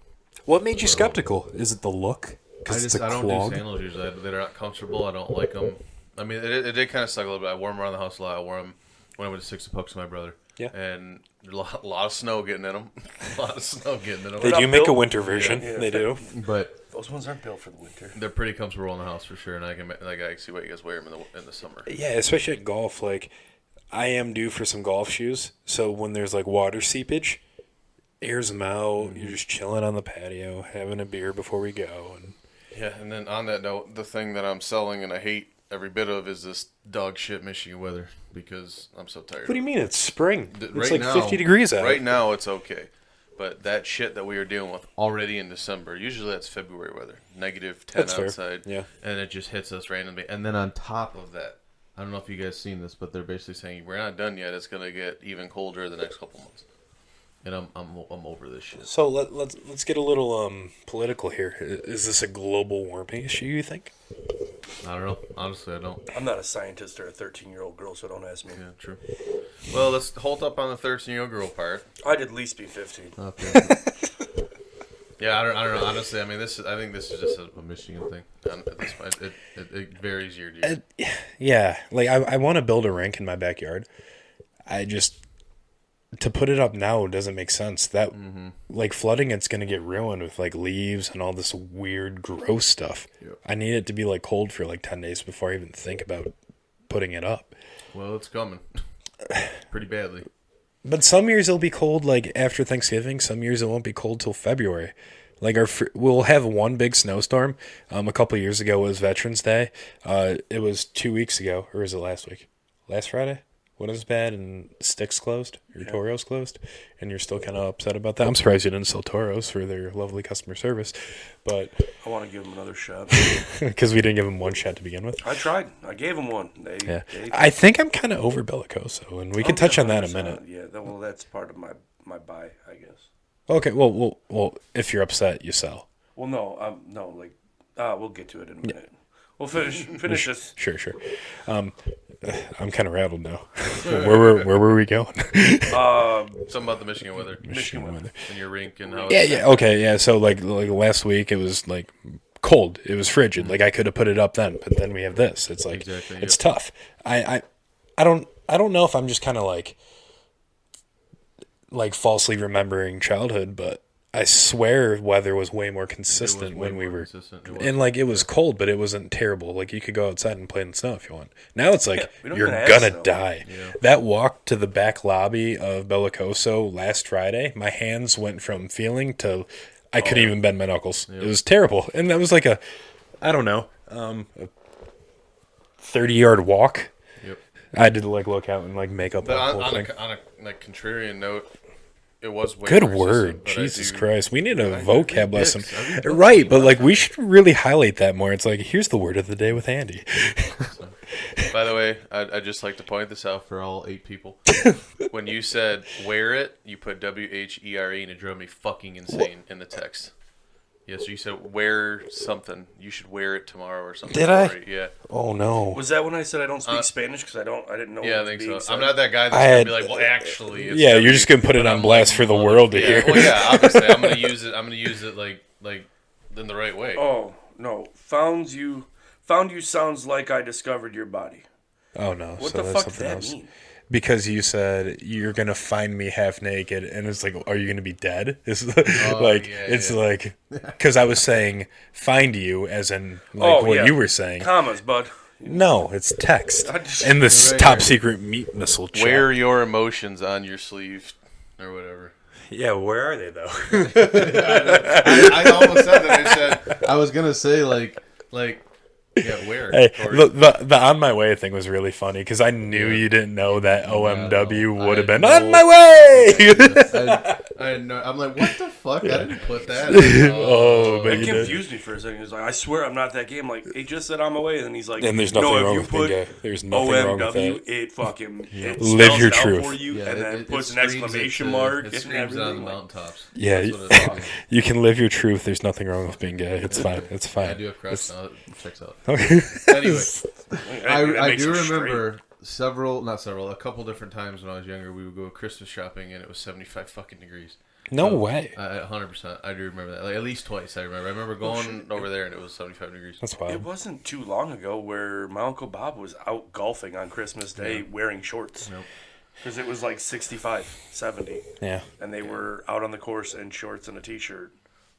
What made you skeptical? Is it the look? Because it's a I don't clog. do sandals usually. They're not comfortable. I don't like them. I mean, it did kind of suck a little bit. I wore them around the house a lot. I wore them when I went to Six of Pucks with my brother. Yeah. And a lot of snow getting in them. A lot of snow getting in them. They not do make a built- winter version. Yeah. They do. But Those ones aren't built for the winter. they're pretty comfortable in the house for sure. And I can see why you guys wear them in the summer. Yeah, especially at golf. Like, I am due for some golf shoes. So when there's like water seepage, airs them out. You're just chilling on the patio, having a beer before we go. And Yeah, and then on that note, the thing that I'm selling and I hate every bit of is this dog shit Michigan weather because I'm so tired. What do you mean? It's spring. It's Right like now, 50 degrees out. Right now, it's okay. But that shit that we were dealing with already in December, usually that's February weather, -10 That's fair. outside, Yeah. and it just hits us randomly. And then on top of that, I don't know if you guys seen this, but they're basically saying we're not done yet. It's gonna get even colder the next couple months, and I'm over this shit. So let's get a little political here. Is this a global warming issue, you think? I don't know. Honestly, I don't. I'm not a scientist or a 13-year-old girl, so don't ask me. Yeah, true. Well, let's hold up on the 13-year-old girl part. I'd at least be 15. Okay. Yeah, I don't know. Honestly, I mean, I think this is just a Michigan thing. At this point, it varies year to year. Yeah, like I want to build a rink in my backyard. I just to put it up now doesn't make sense. That like flooding, it's gonna get ruined with like leaves and all this weird, gross stuff. Yep. I need it to be like cold for like 10 days before I even think about putting it up. Well, it's coming pretty badly. But some years it'll be cold like after Thanksgiving. Some years it won't be cold till February. Like we'll have one big snowstorm. A couple of years ago was Veterans Day. It was 2 weeks ago, or was it last week? Last Friday? When it was bad and Sticks closed, or Toros closed, and you're still kind of upset about that. I'm surprised you didn't sell Toros for their lovely customer service, but I want to give them another shot. because we didn't give them one shot to begin with. I tried. I gave them one. Yeah, I think I'm kind of over Bellicoso, and we can touch on that in a minute. Yeah, well, that's part of my buy, I guess. Okay, well, if you're upset, you sell. Well, no, we'll get to it in a minute. We'll finish this. Sure. I'm kind of rattled now. Where were we going? Something about the Michigan weather. Michigan weather. And your rink and how. Yeah. Okay, yeah. So like last week, it was like cold. It was frigid. Like I could have put it up then, but then we have this. It's like Exactly, it's tough. I don't know if I'm just kind of like falsely remembering childhood, but I swear weather was way more consistent when we were, and like it was cold, but it wasn't terrible. Like you could go outside and play in the snow if you want. Now it's like we don't you're even have gonna snow. die. Yeah. That walk to the back lobby of Bellicoso last Friday, my hands went from feeling to I couldn't even bend my knuckles. It was terrible, and that was like a 30-yard walk. Yep. I had to like look out and like make up But the whole on thing. a like contrarian note, it was way Good more word, consistent, but I Jesus do- Christ! We need a I vocab read lesson, books. I read books. right? But like, we should really highlight that more. It's like, here's the word of the day with Andy. By the way, I'd just like to point this out for all 8 people. When you said wear it, you put WHERE and it drove me fucking insane in the text. Yes, you said wear something. You should wear it tomorrow or something. Did I? Right, yeah. Oh no! Was that when I said I don't speak Spanish because I didn't know? Yeah, I what was think being so. said? I'm not that guy that's I gonna had- be like, well, actually, it's Yeah, you're just gonna put it but on I'm blast like, for the world to yeah, hear. Well, yeah, obviously, I'm gonna use it like in the right way. Oh no, found you sounds like I discovered your body. Oh no! What so the that's fuck does something that else. mean? Because you said you're gonna find me half naked, and it's like, are you gonna be dead? It's like because I was saying find you as in like what you were saying. Commas, bud. No, it's text. I just- And this Right top here. secret meat missile chat. Wear your emotions on your sleeve or whatever. Yeah, where are they though? I almost said that. I was gonna say like yeah, where? Hey, Or- the on my way thing was really funny because I knew you didn't know that OMW no, would have I been know. on my way. I know. I'm like, what the fuck? I didn't put that. Oh, but It you did. confused me for a second. He's like, I swear I'm not that gay. I'm like, he just said I'm away. And then he's like, And there's nothing no, wrong if you with being put gay. There's nothing wrong with OMW, that. it fucking it Live spells your it out truth. for you, Yeah, and then it puts an screams exclamation it, mark It and screams on everything. the Like, mountaintops. Yeah, That's what it's called. you can live your truth. There's nothing wrong with being gay. It's fine. It's fine. I do have crush now. It checks out. Okay. Anyway, that I makes do it straight. remember a couple different times when I was younger, we would go Christmas shopping and it was 75 fucking degrees. No way. 100%. I do remember that. Like at least twice. I remember going over there and it was 75 degrees. That's It wild. wasn't too long ago where my Uncle Bob was out golfing on Christmas Day wearing shorts. Nope. Because it was like 65, 70. Yeah, And they were out on the course in shorts and a t-shirt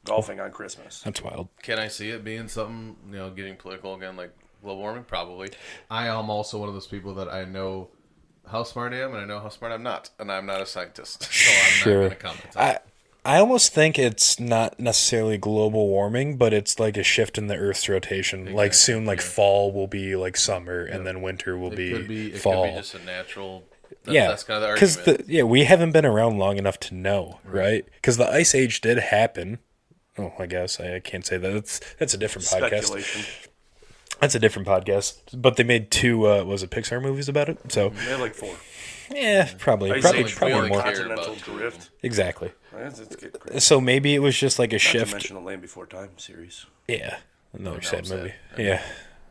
golfing on Christmas. that's wild. Can I see it being something, getting political again, like global warming? Probably. I am also one of those people that I know how smart I am and I know how smart I'm not. And I'm not a scientist. So I'm Sure. not going to comment on it. I almost think it's not necessarily global warming, but it's like a shift in the Earth's rotation. Like soon, like fall will be like summer, and then winter will be fall. It could be just a natural. That's kind of the because argument. we haven't been around long enough to know, right? Because the ice age did happen. Oh, I guess I can't say that. That's a different podcast. Speculation. That's a different podcast. But they made 2 was it Pixar movies about it? So They had like 4. yeah, probably Ice Age, probably only more. care Continental about Drift. Exactly. It's getting crazy. So maybe it was just like a Not to shift. mention the Land Before Time series. Yeah, another sad sad. movie. Yeah.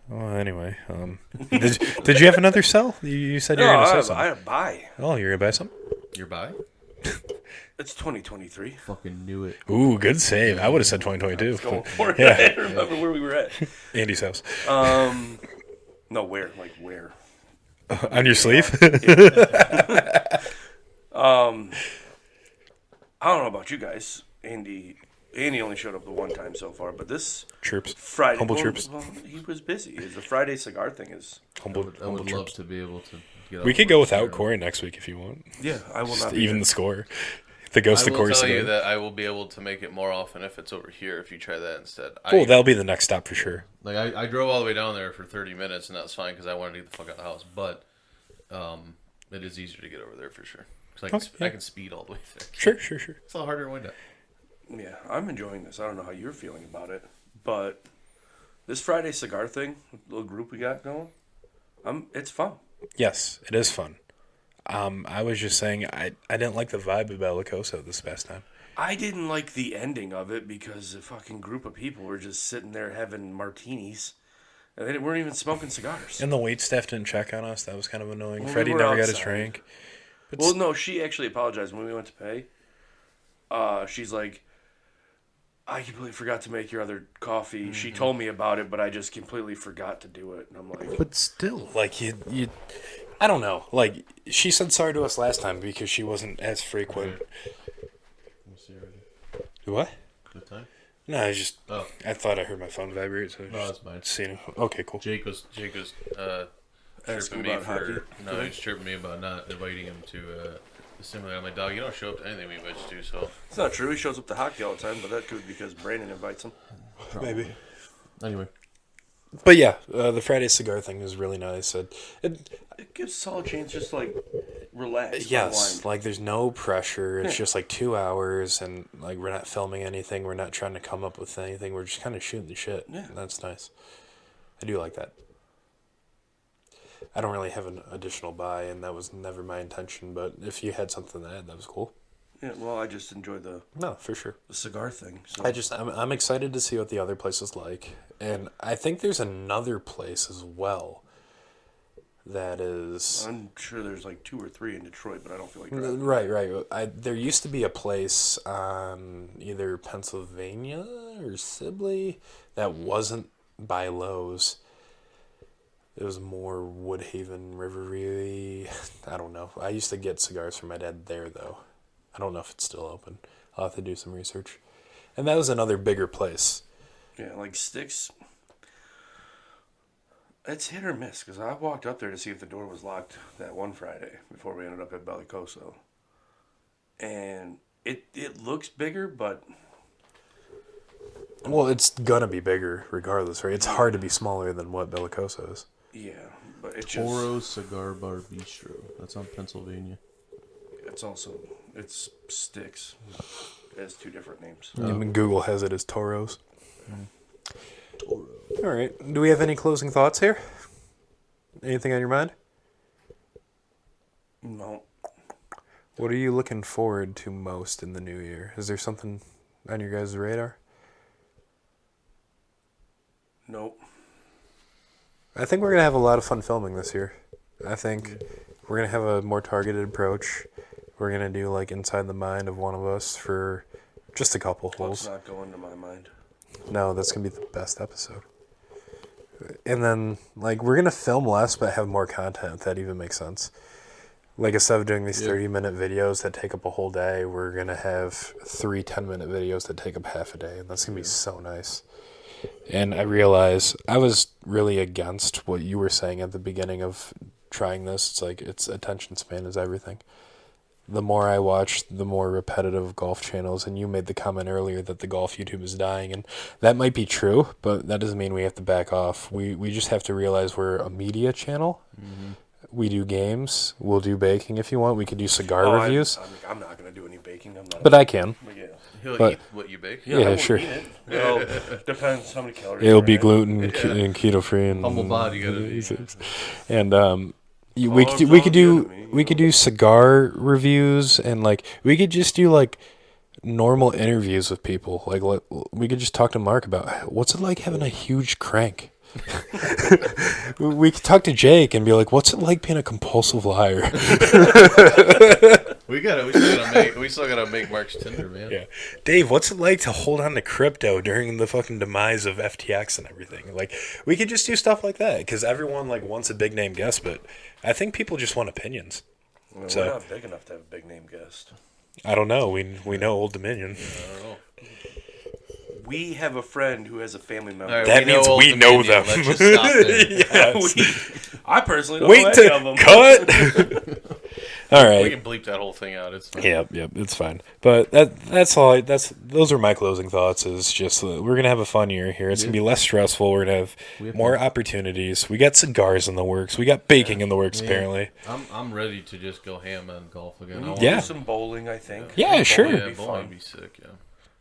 Well, anyway, did you have another sell? You said you were gonna say something. I buy. Oh, you're gonna buy something? You're by? It's 2023. Fucking knew it. Ooh, good save. I would have said 2022. Going for it. Yeah. I don't remember where we were at. Andy's house. No, where? Like where? On your sleeve? I don't know about you guys. Andy only showed up the one time so far, but this Chirps. Friday, Humble chirps. Well, he was busy. The Friday cigar thing is. Humble, I humble would love chirps. to be able to get. We off could work go without tomorrow. Corey next week if you want. Yeah, I will not be Even there. the score. The ghost I of will Corey tell you cigar. that I will be able to make it more often if it's over here. If you try that instead. Cool, that'll be the next stop for sure. I drove all the way down there for 30 minutes, and that was fine because I wanted to get the fuck out of the house. But it is easier to get over there for sure. 'Cause Okay. I can speed all the way there. Sure. It's a lot harder to wind up. Yeah, I'm enjoying this. I don't know how you're feeling about it, but this Friday cigar thing, little group we got going, it's fun. Yes, it is fun. I was just saying I didn't like the vibe of Bellicoso this past time. I didn't like the ending of it because a fucking group of people were just sitting there having martinis, and they weren't even smoking cigars. And the wait staff didn't check on us. That was kind of annoying. Well, Freddie we were never got his outside. drink. Well, no, she actually apologized when we went to pay. She's like, I completely forgot to make your other coffee. Mm-hmm. She told me about it, but I just completely forgot to do it. And I'm like, But still, like you, I don't know. Like she said sorry to us last time because she wasn't as frequent. What? Good time. No, I just Oh. I thought I heard my phone vibrate. So No, that's mine. seen. Okay, cool. Jake was Asking chirping me about for hockey? no, he's chirping me about not inviting him to the simulator. I'm like, dog, you don't show up to anything we invite you to, so it's not true. He shows up to hockey all the time, but that could be because Brandon invites him. Maybe. anyway. But yeah, the Friday cigar thing is really nice. It gives us all a chance just to, like, relax. Yes, unwind. like there's no pressure. It's just like 2 hours, and like we're not filming anything. We're not trying to come up with anything. We're just kind of shooting the shit. Yeah. And that's nice. I do like that. I don't really have an additional buy, and that was never my intention. But if you had something to add, that was cool. Yeah, well, I just enjoy the No, for sure. cigar thing. So. I'm excited to see what the other place is like, and I think there's another place as well. That is I'm sure there's like 2 or 3 in Detroit, but I don't feel like driving. right. There used to be a place on either Pennsylvania or Sibley that wasn't by Lowe's. It was more Woodhaven, Riverview. I don't know. I used to get cigars from my dad there, though. I don't know if it's still open. I'll have to do some research. And that was another bigger place. Yeah, like Sticks. It's hit or miss because I walked up there to see if the door was locked that one Friday before we ended up at Bellicoso. And it looks bigger, but Well, it's gonna be bigger regardless, right? It's hard to be smaller than what Bellicoso is. yeah, but it's just Toro Cigar Bar Bistro. That's on Pennsylvania. it's Sticks. It has 2 different names. I mean, Google has it as Toros. Toro. All right. Do we have any closing thoughts here? Anything on your mind? No, What are you looking forward to most in the new year? Is there something on your guys' radar? nope. I think we're going to have a lot of fun filming this year. I think we're going to have a more targeted approach. We're going to do like inside the mind of one of us for just a couple Let's holes. not go into my mind. No, that's going to be the best episode. And then, like, we're going to film less but have more content, if that even makes sense. Like, instead of doing these 30-minute videos that take up a whole day, we're going to have 3 10-minute videos that take up half a day. And that's going to be so nice. And I realize I was really against what you were saying at the beginning of trying this. It's like, it's attention span is everything. the more I watch, the more repetitive golf channels. And you made the comment earlier that the golf YouTube is dying, and that might be true, but that doesn't mean we have to back off. We just have to realize we're a media channel. Mm-hmm. We do games. We'll do baking if you want. We could do cigar reviews. I'm not going to do any baking. I'm not. But I can. Yeah. He'll eat what you bake. Yeah, sure. Eat it. Well, depends how many calories. It'll be gluten and keto free and humble body you gotta be. And we could do cigar reviews, and like we could just do like normal interviews with people. Like we could just talk to Mark about what's it like having a huge crank. We could talk to Jake and be like, what's it like being a compulsive liar? We still gotta make Mark's Tinder, man. Yeah, Dave, what's it like to hold on to crypto during the fucking demise of FTX and everything? Like, we could just do stuff like that because everyone like wants a big name guest, but I think people just want opinions. Well, So- we're not big enough to have a big name guest. I don't know. We know Old Dominion. I don't know. We have a friend who has a family member. All right, That means Old we know Dominion. them. Let's just stop there. Yes. I personally don't Wait know any to of them. cut. All We right. can bleep that whole thing out. It's fine. Yep, it's fine. But that's all. Those are my closing thoughts. Is just we're gonna have a fun year here. It's gonna be less stressful. We're gonna have more opportunities. We got cigars in the works. We got baking in the works. Apparently. I'm ready to just go ham on golf again. We'll Yeah. do some bowling, I think. Yeah, Bowling sure. would Yeah, be bowling fun. would be sick. Yeah.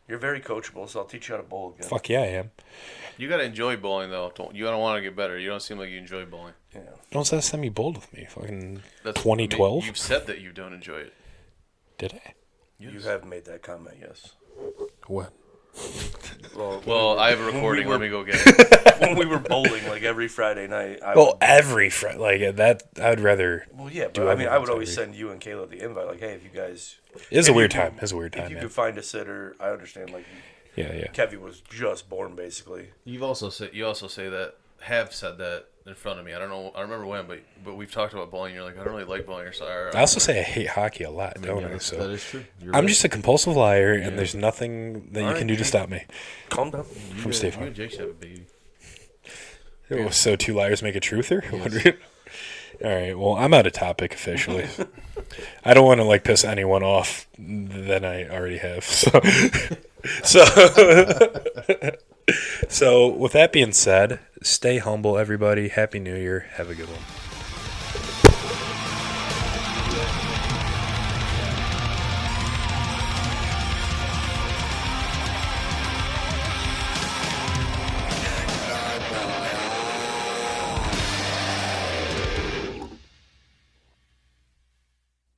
You're very coachable, so I'll teach you how to bowl again. Fuck yeah, I am. You gotta enjoy bowling though. You don't want to get better. You don't seem like you enjoy bowling. Yeah. When was the last time you bowled with me? Fucking That's 2012? you've said that you don't enjoy it. Did I? Yes. You have made that comment, yes. When? Well, I have a recording. were- Let me go get it. When we were bowling like every Friday night. Well, every friend like that. I'd rather. Well, yeah, do but I mean, I would everyone's always every- send you and Kayla the invite, like, hey, if you guys, It's a if weird you time. could- It's a weird if time, you man. could find a sitter, I understand. Like, Yeah. Kevy was just born, basically. You also say that have said that in front of me. I don't know. I remember when, but we've talked about bowling. You're like, I don't really like bowling. Or sorry. I also say I hate hockey a lot, don't I? that So is true. You're I'm right. just a compulsive liar, and there's nothing that you All can right, do to Jake. stop me. Calm down. From State You Farm. and Jake should have a baby. Oh, so two liars make a truther? All right. Well, I'm out of topic officially. I don't want to like piss anyone off than I already have. So with that being said, stay humble, everybody. Happy New Year. Have a good one.